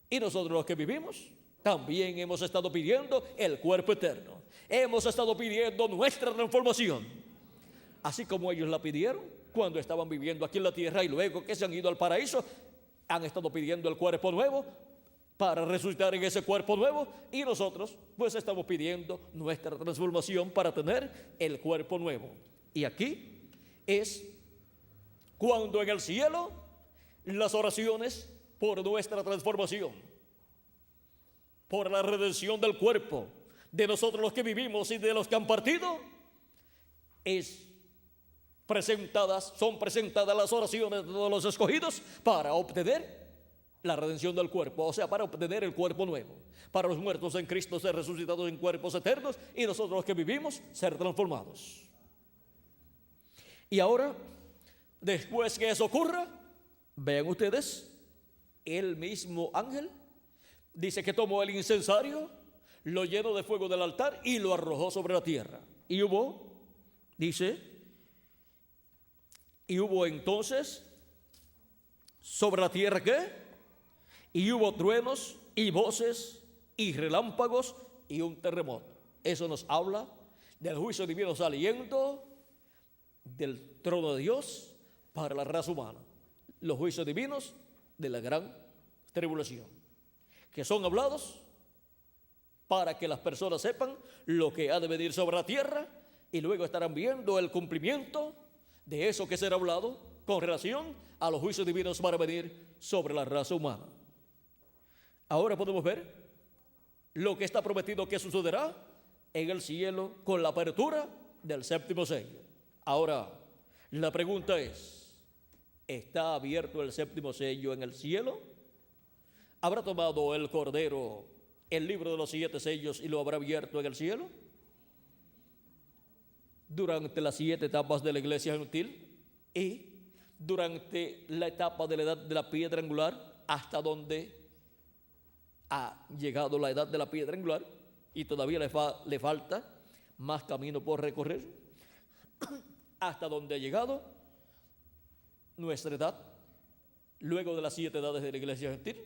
Y nosotros los que vivimos también hemos estado pidiendo el cuerpo eterno. Hemos estado pidiendo nuestra transformación, así como ellos la pidieron cuando estaban viviendo aquí en la tierra, y luego que se han ido al paraíso han estado pidiendo el cuerpo nuevo para resucitar en ese cuerpo nuevo, y nosotros pues estamos pidiendo nuestra transformación para tener el cuerpo nuevo. Y aquí es cuando en el cielo las oraciones por nuestra transformación, por la redención del cuerpo, de nosotros los que vivimos y de los que han partido, son presentadas las oraciones de todos los escogidos para obtener la redención del cuerpo, o sea, para obtener el cuerpo nuevo, para los muertos en Cristo ser resucitados en cuerpos eternos y nosotros los que vivimos ser transformados. Y ahora, después que eso ocurra, vean ustedes, el mismo ángel dice que tomó el incensario, lo llenó de fuego del altar y lo arrojó sobre la tierra. Y hubo entonces sobre la tierra ¿qué? Y hubo truenos y voces y relámpagos y un terremoto. Eso nos habla del juicio divino saliendo del trono de Dios para la raza humana. Los juicios divinos de la gran tribulación, que son hablados para que las personas sepan lo que ha de venir sobre la tierra y luego estarán viendo el cumplimiento de eso que será hablado con relación a los juicios divinos para venir sobre la raza humana. Ahora podemos ver lo que está prometido que sucederá en el cielo con la apertura del séptimo sello. Ahora, la pregunta es, ¿está abierto el séptimo sello en el cielo? ¿Habrá tomado el Cordero el libro de los 7 sellos y lo habrá abierto en el cielo? Durante las 7 etapas de la iglesia gentil y durante la etapa de la edad de la piedra angular, hasta donde ha llegado la edad de la piedra angular y todavía le falta más camino por recorrer, hasta donde ha llegado nuestra edad, luego de las 7 edades de la iglesia gentil.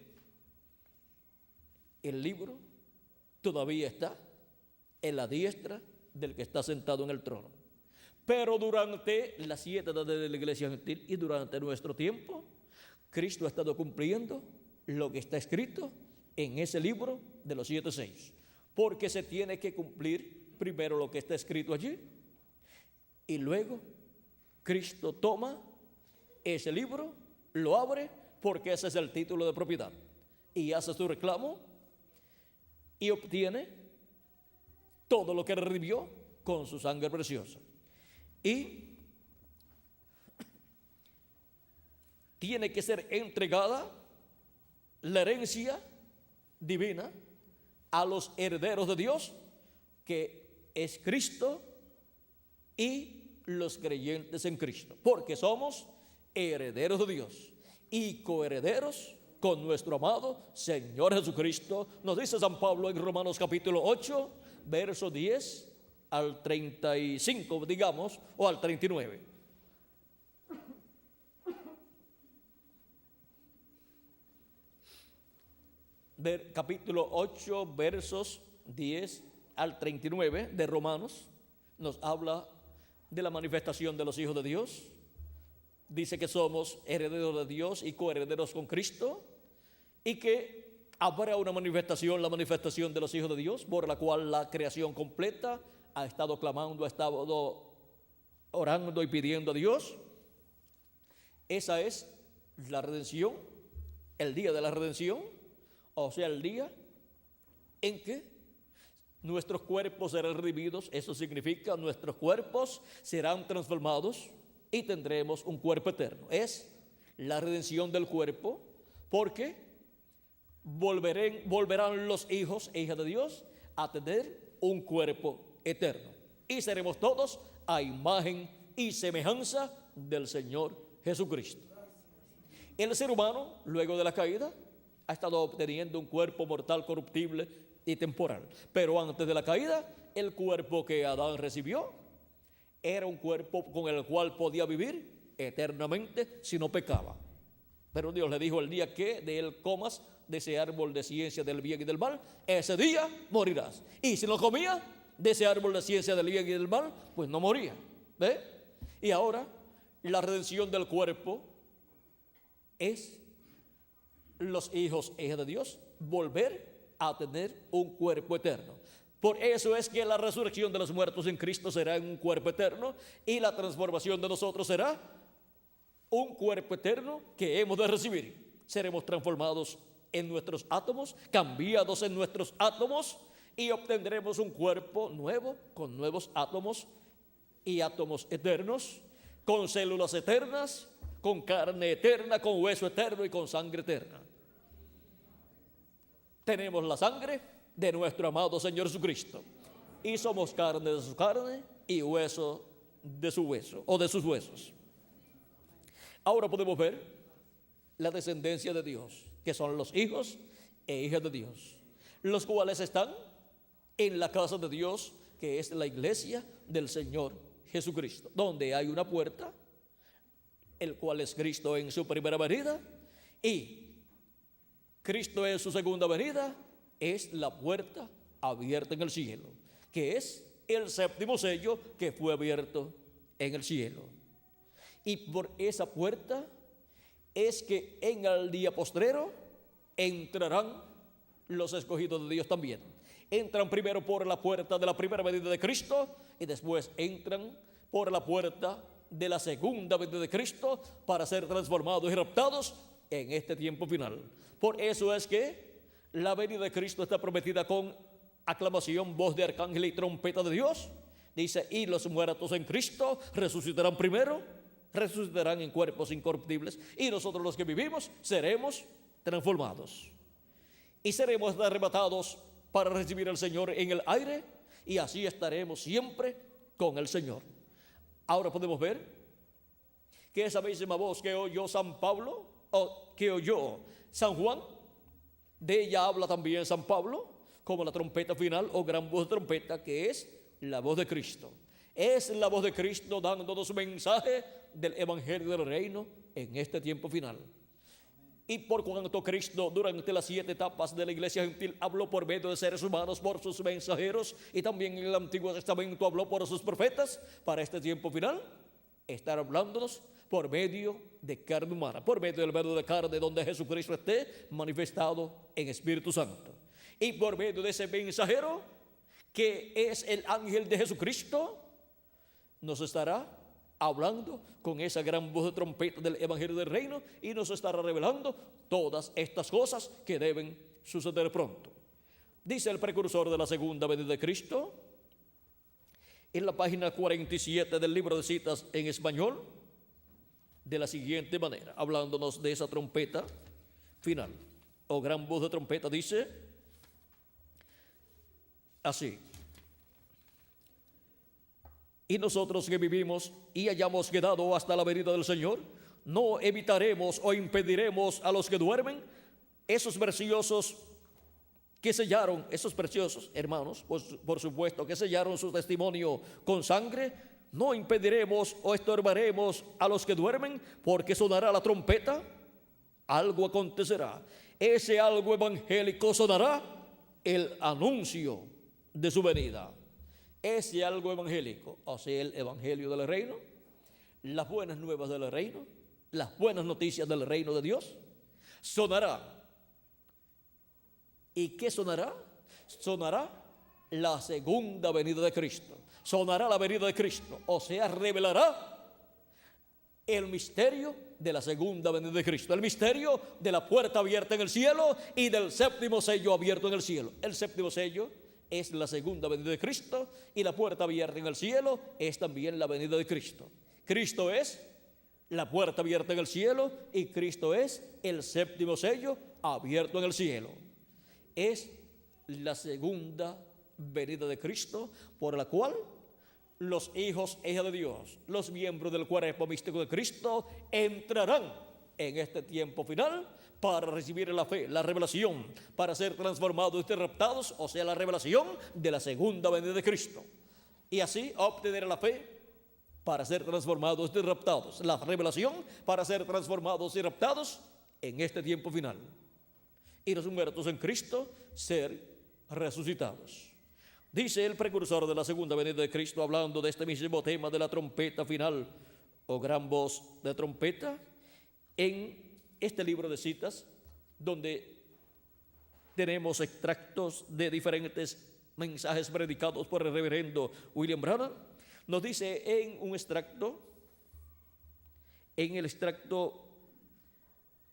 El libro todavía está en la diestra del que está sentado en el trono. Pero durante las 7 edades de la iglesia gentil y durante nuestro tiempo, Cristo ha estado cumpliendo lo que está escrito en ese libro de los 7 sellos. Porque se tiene que cumplir primero lo que está escrito allí y luego Cristo toma ese libro, lo abre porque ese es el título de propiedad y hace su reclamo y obtiene todo lo que redimió con su sangre preciosa. Y tiene que ser entregada la herencia divina a los herederos de Dios, que es Cristo y los creyentes en Cristo, porque somos herederos de Dios y coherederos con nuestro amado Señor Jesucristo. Nos dice San Pablo en Romanos capítulo 8, verso 10 al 35, digamos, o al 39. Capítulo 8, versos 10 al 39 de Romanos, nos habla de la manifestación de los hijos de Dios. Dice que somos herederos de Dios y coherederos con Cristo, y que habrá una manifestación, la manifestación de los hijos de Dios, por la cual la creación completa ha estado clamando, ha estado orando y pidiendo a Dios. Esa es la redención, el día de la redención, o sea, el día en que nuestros cuerpos serán redimidos. Eso significa nuestros cuerpos serán transformados y tendremos un cuerpo eterno. Es la redención del cuerpo, porque volverán los hijos e hijas de Dios a tener un cuerpo eterno y seremos todos a imagen y semejanza del Señor Jesucristo. El ser humano, luego de la caída, ha estado obteniendo un cuerpo mortal, corruptible y temporal, pero antes de la caída, el cuerpo que Adán recibió era un cuerpo con el cual podía vivir eternamente si no pecaba. Pero Dios le dijo: el día que de él comas de ese árbol de ciencia del bien y del mal, ese día morirás. Y si no comía de ese árbol de ciencia del bien y del mal, pues no moría. ¿Ve? Y ahora la redención del cuerpo es los hijos e hijas de Dios volver a tener un cuerpo eterno. Por eso es que la resurrección de los muertos en Cristo será en un cuerpo eterno, y la transformación de nosotros será un cuerpo eterno que hemos de recibir. Seremos transformados en nuestros átomos, cambiados en nuestros átomos, y obtendremos un cuerpo nuevo, con nuevos átomos y átomos eternos, con células eternas, con carne eterna, con hueso eterno y con sangre eterna. Tenemos la sangre de nuestro amado Señor Jesucristo, y somos carne de su carne y hueso de su hueso, o de sus huesos. Ahora podemos ver la descendencia de Dios, que son los hijos e hijas de Dios, los cuales están en la casa de Dios, que es la iglesia del Señor Jesucristo, donde hay una puerta, el cual es Cristo en su primera venida, y Cristo en su segunda venida es la puerta abierta en el cielo, que es el séptimo sello que fue abierto en el cielo. Y por esa puerta es que en el día postrero entrarán los escogidos de Dios también. Entran primero por la puerta de la primera venida de Cristo, y después entran por la puerta de la segunda venida de Cristo para ser transformados y raptados en este tiempo final. Por eso es que la venida de Cristo está prometida con aclamación, voz de arcángel y trompeta de Dios. Dice, y los muertos en Cristo resucitarán primero, resucitarán en cuerpos incorruptibles, y nosotros los que vivimos seremos transformados. Y seremos arrebatados para recibir al Señor en el aire, y así estaremos siempre con el Señor. Ahora podemos ver que esa misma voz que oyó San Pablo, o que oyó San Juan, de ella habla también San Pablo, como la trompeta final o gran voz de trompeta, que es la voz de Cristo. Es la voz de Cristo dándonos su mensaje del evangelio del reino en este tiempo final. Y por cuanto Cristo durante las 7 etapas de la iglesia gentil habló por medio de seres humanos, por sus mensajeros, y también en el Antiguo Testamento habló por sus profetas, para este tiempo final estar hablándonos por medio de carne humana, por medio del verbo de carne, donde Jesucristo esté manifestado en Espíritu Santo, y por medio de ese mensajero que es el ángel de Jesucristo, nos estará hablando con esa gran voz de trompeta del evangelio del reino, y nos estará revelando todas estas cosas que deben suceder pronto. Dice el precursor de la segunda venida de Cristo en la página 47 del libro de citas en español, de la siguiente manera, hablándonos de esa trompeta final o gran voz de trompeta. Dice así: y nosotros que vivimos y hayamos quedado hasta la venida del Señor, no evitaremos o impediremos a los que duermen, esos preciosos que sellaron, esos preciosos hermanos, pues, por supuesto, que sellaron su testimonio con sangre. No impediremos o estorbaremos a los que duermen, porque sonará la trompeta, algo acontecerá. Ese algo evangélico sonará, el anuncio de su venida. Ese algo evangélico, o sea, el evangelio del reino, las buenas nuevas del reino, las buenas noticias del reino de Dios, sonará. ¿Y qué sonará? Sonará la segunda venida de Cristo. Sonará la venida de Cristo, o sea, revelará el misterio de la segunda venida de Cristo, el misterio de la puerta abierta en el cielo y del séptimo sello abierto en el cielo. El séptimo sello es la segunda venida de Cristo, y la puerta abierta en el cielo es también la venida de Cristo. Cristo es la puerta abierta en el cielo, y Cristo es el séptimo sello abierto en el cielo. Es la segunda venida de Cristo, por la cual los hijos e hijas de Dios, los miembros del cuerpo místico de Cristo, entrarán en este tiempo final para recibir la fe, la revelación, para ser transformados y raptados, o sea, la revelación de la segunda venida de Cristo, y así obtener la fe para ser transformados y raptados, la revelación para ser transformados y raptados en este tiempo final, y los muertos en Cristo ser resucitados. Dice el precursor de la segunda venida de Cristo, hablando de este mismo tema de la trompeta final o gran voz de trompeta, en este libro de citas, donde tenemos extractos de diferentes mensajes predicados por el reverendo William Branham. Nos dice en un extracto en el extracto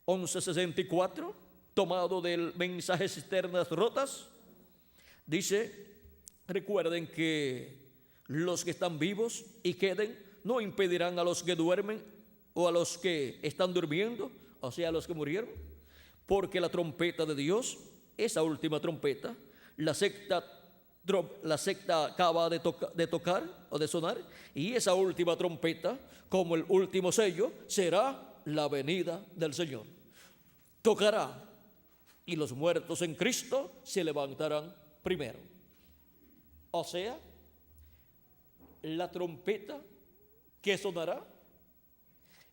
1164, tomado del mensaje Cisternas Rotas, dice: recuerden que los que están vivos y queden no impedirán a los que duermen o a los que están durmiendo, o sea, a los que murieron, porque la trompeta de Dios, esa última trompeta, la sexta acaba de tocar o de sonar, y esa última trompeta, como el último sello, será la venida del Señor. Tocará, y los muertos en Cristo se levantarán primero. O sea, la trompeta que sonará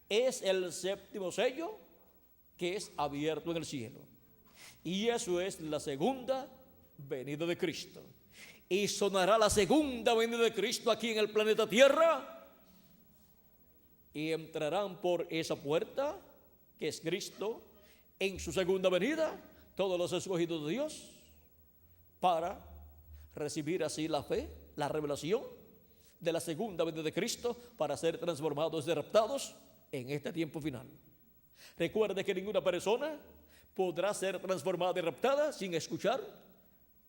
es el séptimo sello que es abierto en el cielo. Y eso es la segunda venida de Cristo. Y sonará la segunda venida de Cristo aquí en el planeta Tierra. Y entrarán por esa puerta, que es Cristo, en su segunda venida, todos los escogidos de Dios, para recibir así la fe, la revelación de la segunda venida de Cristo, para ser transformados y raptados en este tiempo final. Recuerde que ninguna persona podrá ser transformada y raptada sin escuchar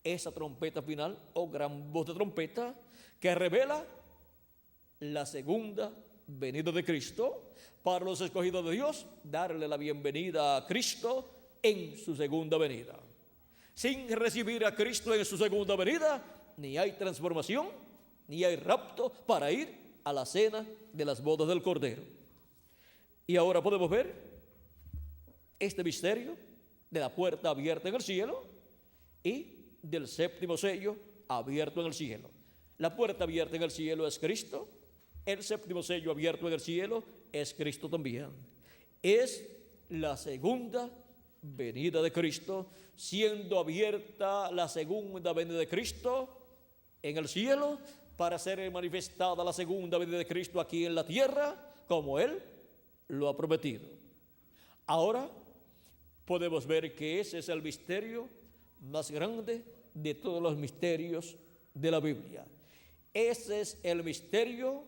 esa trompeta final o gran voz de trompeta que revela la segunda venida de Cristo, para los escogidos de Dios darle la bienvenida a Cristo en su segunda venida. Sin recibir a Cristo en su segunda venida, ni hay transformación, ni hay rapto para ir a la cena de las bodas del Cordero. Y ahora podemos ver este misterio de la puerta abierta en el cielo y del séptimo sello abierto en el cielo. La puerta abierta en el cielo es Cristo. El séptimo sello abierto en el cielo es Cristo también. Es la segunda venida de Cristo, siendo abierta la segunda venida de Cristo en el cielo, para ser manifestada la segunda venida de Cristo aquí en la tierra, como Él lo ha prometido. Ahora podemos ver que ese es el misterio más grande de todos los misterios de la Biblia. Ese es el misterio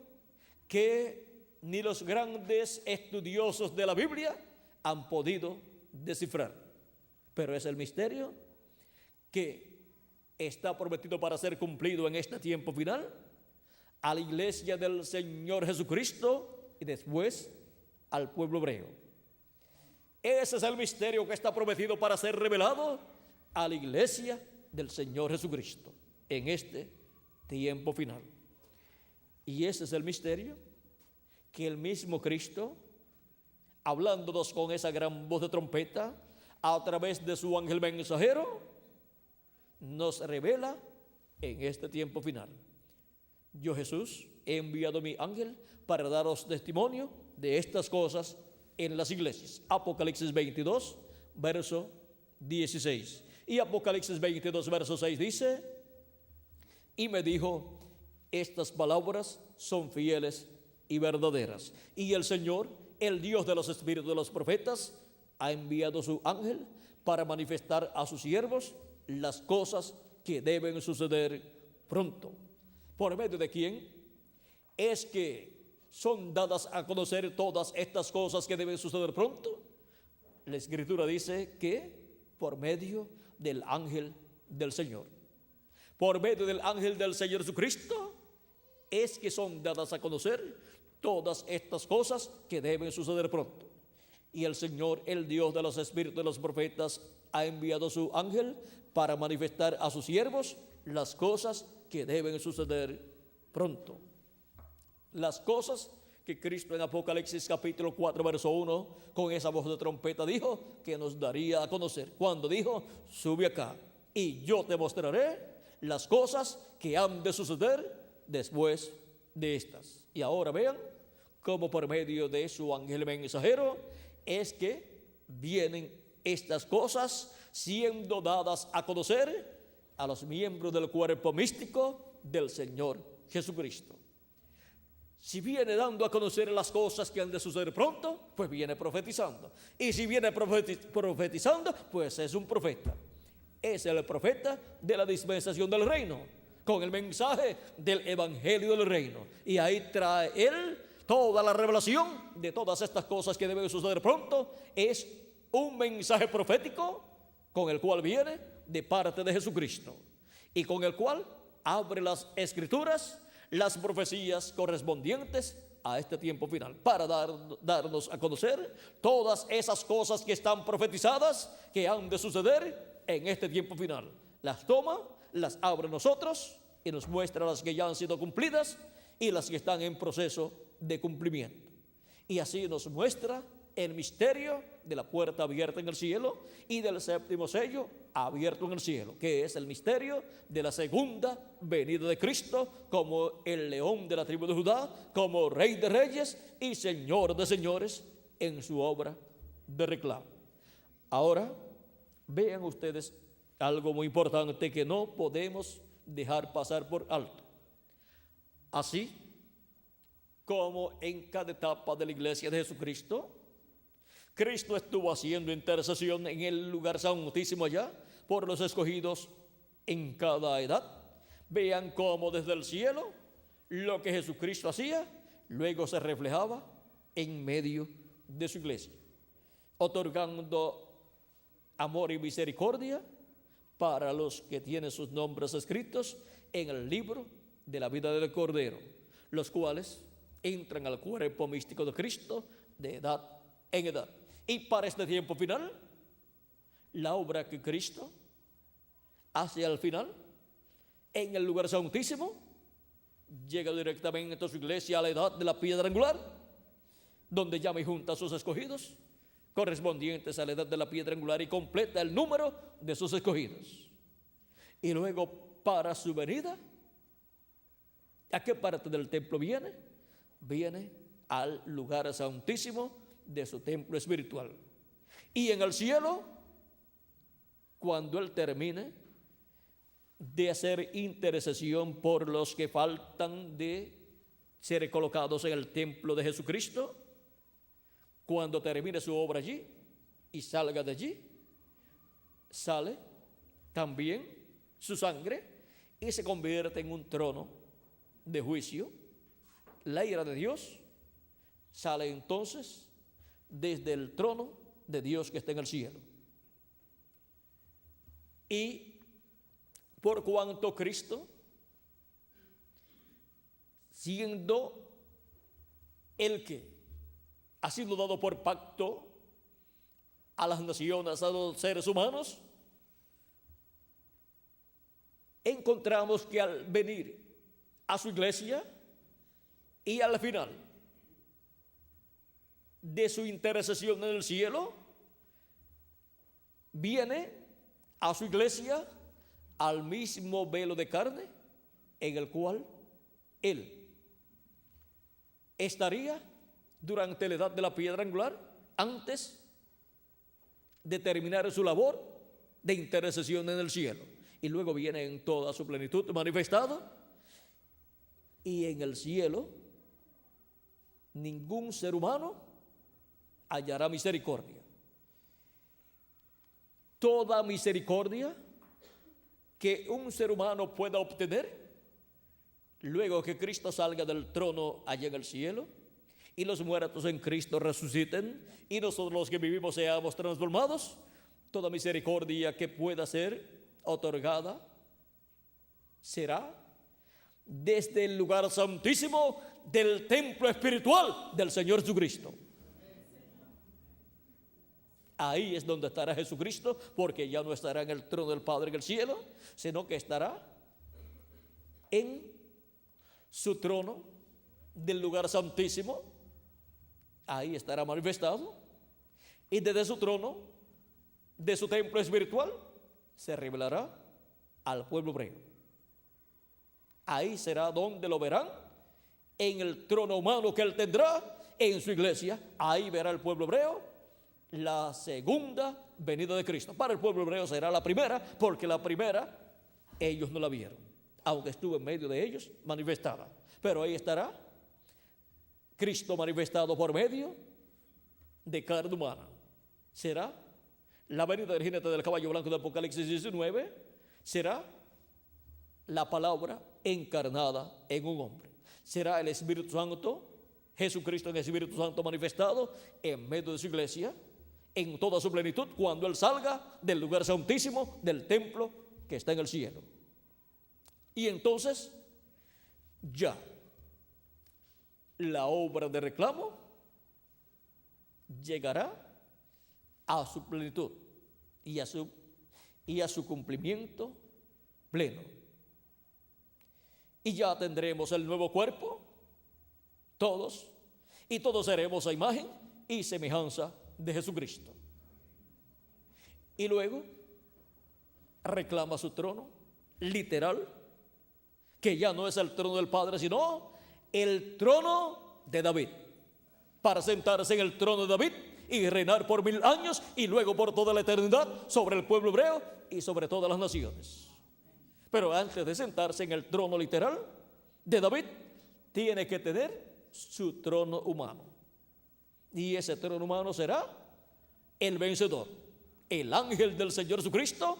que ni los grandes estudiosos de la Biblia han podido descifrar, pero es el misterio que está prometido para ser cumplido en este tiempo final a la iglesia del Señor Jesucristo y después al pueblo hebreo. Ese es el misterio que está prometido para ser revelado a la iglesia del Señor Jesucristo en este tiempo final. Y ese es el misterio que el mismo Cristo, hablándonos con esa gran voz de trompeta a través de su ángel mensajero, nos revela en este tiempo final. Yo, Jesús, he enviado mi ángel para daros testimonio de estas cosas en las iglesias. Apocalipsis 22, verso 16. Y Apocalipsis 22, verso 6 dice: y me dijo, estas palabras son fieles y verdaderas. Y el Señor, el Dios de los espíritus de los profetas, ha enviado su ángel para manifestar a sus siervos las cosas que deben suceder pronto. ¿Por medio de quién es que son dadas a conocer todas estas cosas que deben suceder pronto? La Escritura dice que por medio del ángel del Señor. Por medio del ángel del Señor Jesucristo es que son dadas a conocer todas estas cosas que deben suceder pronto. Y el Señor, el Dios de los espíritus de los profetas, ha enviado su ángel para manifestar a sus siervos las cosas que deben suceder pronto. Las cosas que Cristo en Apocalipsis capítulo 4 verso 1 con esa voz de trompeta dijo que nos daría a conocer. Cuando dijo: sube acá y yo te mostraré las cosas que han de suceder después de estas. Y ahora vean cómo por medio de su ángel mensajero es que vienen estas cosas siendo dadas a conocer a los miembros del cuerpo místico del Señor Jesucristo. Si viene dando a conocer las cosas que han de suceder pronto, pues viene profetizando. Y si viene profetizando, pues es un profeta. Es el profeta de la dispensación del reino, con el mensaje del evangelio del reino. Y ahí trae él Toda la revelación de todas estas cosas que deben suceder pronto es un mensaje profético con el cual viene de parte de Jesucristo y con el cual abre las escrituras, las profecías correspondientes a este tiempo final, para darnos a conocer todas esas cosas que están profetizadas, que han de suceder en este tiempo final. Las toma, las abre a nosotros y nos muestra las que ya han sido cumplidas y las que están en proceso de cumplimiento. Y así nos muestra el misterio de la puerta abierta en el cielo y del séptimo sello abierto en el cielo, que es el misterio de la segunda venida de Cristo como el león de la tribu de Judá, como Rey de reyes y Señor de señores en su obra de reclamo. Ahora, vean ustedes algo muy importante que no podemos dejar pasar por alto. Así como en cada etapa de la iglesia de Jesucristo, Cristo estuvo haciendo intercesión en el lugar santísimo allá por los escogidos en cada edad. Vean cómo desde el cielo lo que Jesucristo hacía luego se reflejaba en medio de su iglesia, otorgando amor y misericordia para los que tienen sus nombres escritos en el libro de la vida del Cordero, los cuales entran al cuerpo místico de Cristo de edad en edad. Y para este tiempo final, la obra que Cristo hace al final, en el lugar santísimo, llega directamente a su iglesia a la edad de la piedra angular, donde llama y junta a sus escogidos, correspondientes a la edad de la piedra angular, y completa el número de sus escogidos. Y luego, para su venida, ¿a qué parte del templo viene? Viene al lugar santísimo de su templo espiritual. Y en el cielo, cuando Él termine de hacer intercesión por los que faltan de ser colocados en el templo de Jesucristo, cuando termine su obra allí y salga de allí, sale también su sangre y se convierte en un trono de juicio. La ira de Dios sale entonces desde el trono de Dios que está en el cielo. Y por cuanto Cristo, siendo el que ha sido dado por pacto a las naciones, a los seres humanos, encontramos que al venir a su iglesia y al final de su intercesión en el cielo, viene a su iglesia al mismo velo de carne en el cual Él estaría durante la edad de la piedra angular, antes de terminar su labor de intercesión en el cielo. Y luego viene en toda su plenitud manifestado, y en el cielo ningún ser humano hallará misericordia. Toda misericordia que un ser humano pueda obtener luego que Cristo salga del trono allá en el cielo y los muertos en Cristo resuciten y nosotros los que vivimos seamos transformados, toda misericordia que pueda ser otorgada será desde el lugar santísimo del templo espiritual del Señor Jesucristo. Ahí es donde estará Jesucristo, porque ya no estará en el trono del Padre en el cielo, sino que estará en su trono del lugar santísimo. Ahí estará manifestado, y desde su trono, de su templo espiritual, se revelará al pueblo hebreo. Ahí será donde lo verán, en el trono humano que Él tendrá en su iglesia. Ahí verá el pueblo hebreo la segunda venida de Cristo. Para el pueblo hebreo será la primera, porque la primera ellos no la vieron, aunque estuvo en medio de ellos manifestada. Pero ahí estará Cristo manifestado por medio de carne humana. Será la venida del jinete del caballo blanco de Apocalipsis 19, será la palabra encarnada en un hombre. Será el Espíritu Santo Jesucristo en el Espíritu Santo manifestado en medio de su iglesia, en toda su plenitud, cuando Él salga del lugar santísimo, del templo que está en el cielo. Y entonces, ya, la obra de reclamo llegará a su plenitud y a su cumplimiento pleno. Y ya tendremos el nuevo cuerpo, todos, y todos seremos a imagen y semejanza de Jesucristo. Y luego reclama su trono literal, que ya no es el trono del Padre, sino el trono de David, para sentarse en el trono de David y reinar por 1000 años y luego por toda la eternidad sobre el pueblo hebreo y sobre todas las naciones. Pero antes de sentarse en el trono literal de David, tiene que tener su trono humano. Y ese trono humano será el vencedor, el ángel del Señor Jesucristo,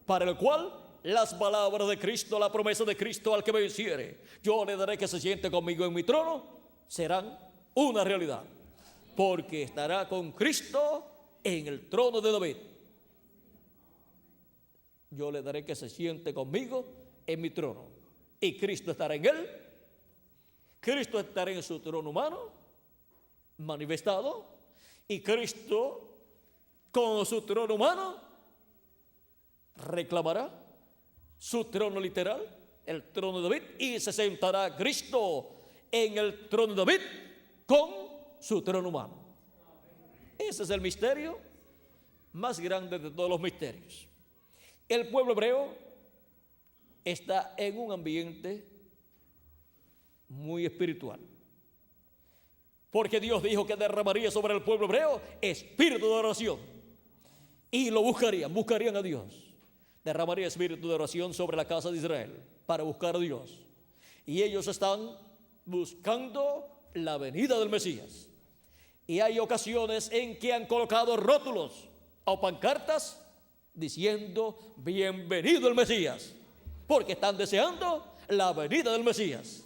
para el cual las palabras de Cristo, la promesa de Cristo al que venciere, yo le daré que se siente conmigo en mi trono, serán una realidad, porque estará con Cristo en el trono de David. Yo le daré que se siente conmigo en mi trono, y Cristo estará en él. Cristo estará en su trono humano manifestado, y Cristo con su trono humano reclamará su trono literal, el trono de David, y se sentará Cristo en el trono de David con su trono humano. Ese es el misterio más grande de todos los misterios. El pueblo hebreo está en un ambiente muy espiritual, porque Dios dijo que derramaría sobre el pueblo hebreo espíritu de oración, y lo buscarían a Dios. Derramaría espíritu de oración sobre la casa de Israel para buscar a Dios, y ellos están buscando la venida del Mesías. Y hay ocasiones en que han colocado rótulos o pancartas diciendo bienvenido el Mesías, porque están deseando la venida del Mesías.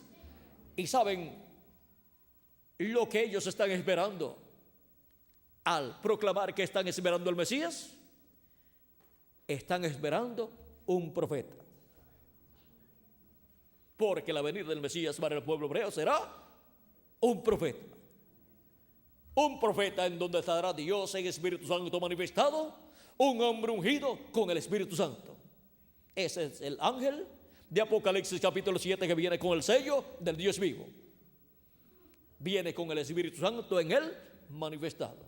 Y saben lo que ellos están esperando al proclamar que están esperando el Mesías. Están esperando un profeta, porque la venida del Mesías para el pueblo hebreo será un profeta en donde estará Dios en Espíritu Santo manifestado, un hombre ungido con el Espíritu Santo. Ese es el ángel de Apocalipsis capítulo 7 que viene con el sello del Dios vivo, viene con el Espíritu Santo en él manifestado.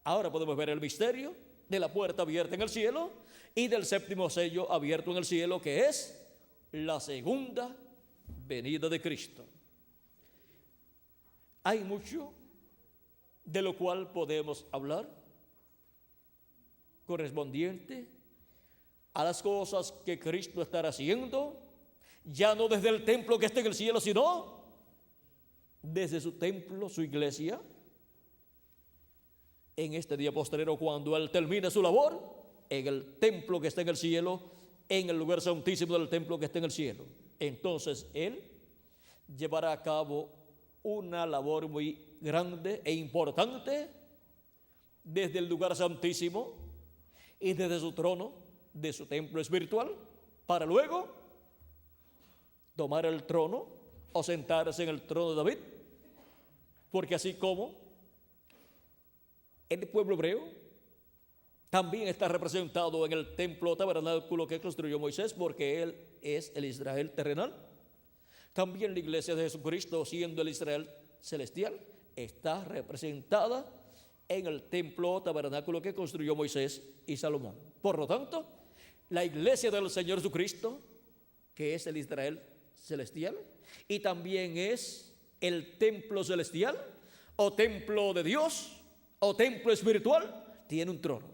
Ahora podemos ver el misterio de la puerta abierta en el cielo y del séptimo sello abierto en el cielo, que es la segunda venida de Cristo. Hay mucho de lo cual podemos hablar correspondiente a las cosas que Cristo estará haciendo, ya no desde el templo que está en el cielo, sino desde su templo, su iglesia, en este día postrero, cuando Él termine su labor en el templo que está en el cielo, en el lugar santísimo del templo que está en el cielo. Entonces Él llevará a cabo una labor muy grande e importante desde el lugar santísimo y desde su trono, de su templo espiritual, para luego tomar el trono o sentarse en el trono de David, porque así como el pueblo hebreo también está representado en el templo tabernáculo que construyó Moisés, porque él es el Israel terrenal. También la iglesia de Jesucristo, siendo el Israel celestial, está representada en el templo tabernáculo que construyó Moisés y Salomón. Por lo tanto, la iglesia del Señor Jesucristo, que es el Israel celestial, y también es el templo celestial o templo de Dios o templo espiritual, tiene un trono,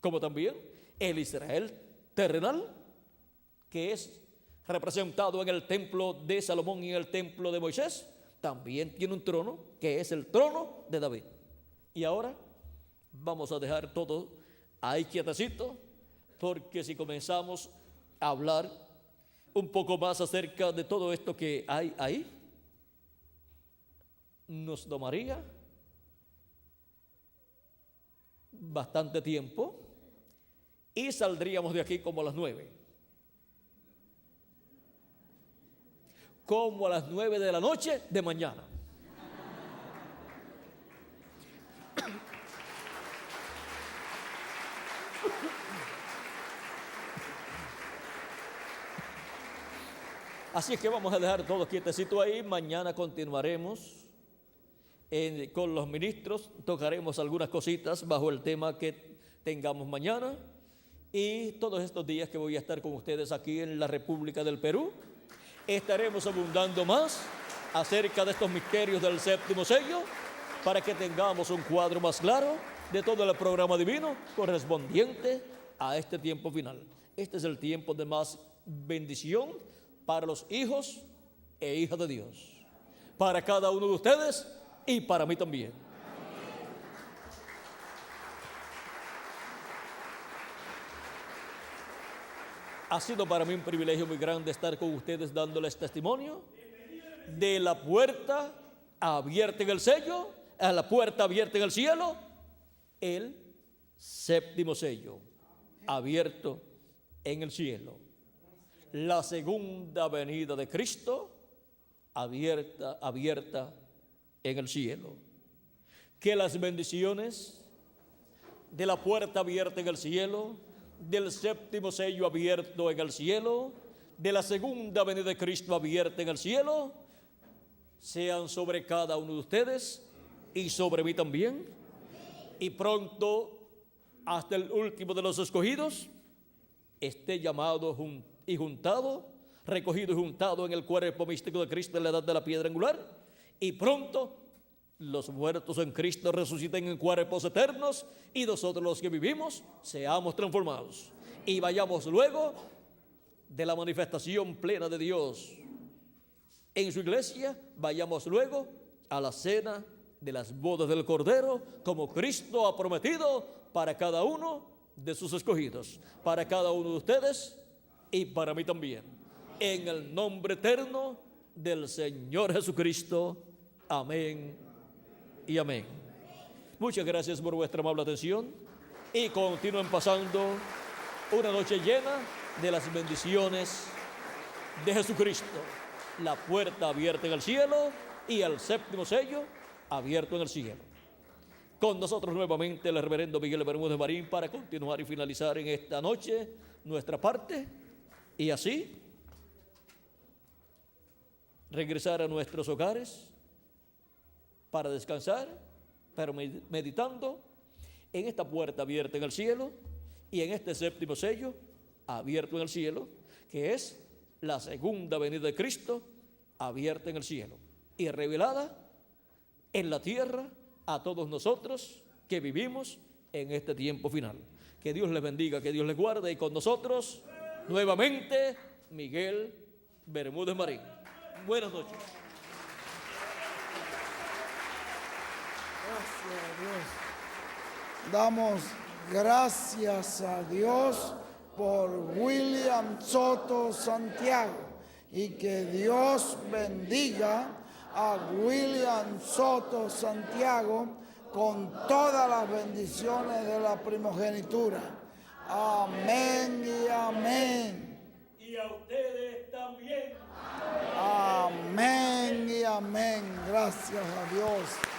como también el Israel terrenal, que es representado en el templo de Salomón y en el templo de Moisés, también tiene un trono, que es el trono de David. Y ahora vamos a dejar todo ahí quietecito, porque si comenzamos a hablar un poco más acerca de todo esto que hay ahí, nos tomaría bastante tiempo y saldríamos de aquí como a las 9. Como a las 9 de la noche de mañana. Así es que vamos a dejar todo quietecito ahí. Mañana continuaremos con los ministros. Tocaremos algunas cositas bajo el tema que tengamos mañana. Y todos estos días que voy a estar con ustedes aquí en la República del Perú, estaremos abundando más acerca de estos misterios del séptimo sello para que tengamos un cuadro más claro de todo el programa divino correspondiente a este tiempo final. Este es el tiempo de más bendición para los hijos e hijas de Dios, para cada uno de ustedes y para mí también. Ha sido para mí un privilegio muy grande estar con ustedes dándoles testimonio de la puerta abierta en el sello, a la puerta abierta en el cielo, el séptimo sello abierto en el cielo. La segunda venida de Cristo abierta en el cielo. Que las bendiciones de la puerta abierta en el cielo, del séptimo sello abierto en el cielo, de la segunda venida de Cristo abierta en el cielo, sean sobre cada uno de ustedes y sobre mí también. Y pronto, hasta el último de los escogidos, esté llamado y juntado, recogido y juntado en el cuerpo místico de Cristo en la edad de la piedra angular, y pronto los muertos en Cristo resuciten en cuerpos eternos, y nosotros los que vivimos seamos transformados, y vayamos luego de la manifestación plena de Dios en su iglesia, vayamos luego a la cena de las bodas del Cordero, como Cristo ha prometido para cada uno de sus escogidos, para cada uno de ustedes y para mí también, en el nombre eterno del Señor Jesucristo. Amén y amén. Muchas gracias por vuestra amable atención y continúen pasando una noche llena de las bendiciones de Jesucristo. La puerta abierta en el cielo y el séptimo sello abierto en el cielo. Con nosotros nuevamente el reverendo Miguel Bermúdez Marín para continuar y finalizar en esta noche nuestra parte y así regresar a nuestros hogares para descansar, pero meditando en esta puerta abierta en el cielo y en este séptimo sello abierto en el cielo, que es la segunda venida de Cristo abierta en el cielo y revelada en la tierra a todos nosotros que vivimos en este tiempo final. Que Dios les bendiga, que Dios les guarde, y con nosotros nuevamente Miguel Bermúdez Marín. Buenas noches. Gracias a Dios. Damos gracias a Dios por William Soto Santiago, y que Dios bendiga a William Soto Santiago con todas las bendiciones de la primogenitura. Amén y amén. Y a ustedes también. Amén y amén. Gracias a Dios.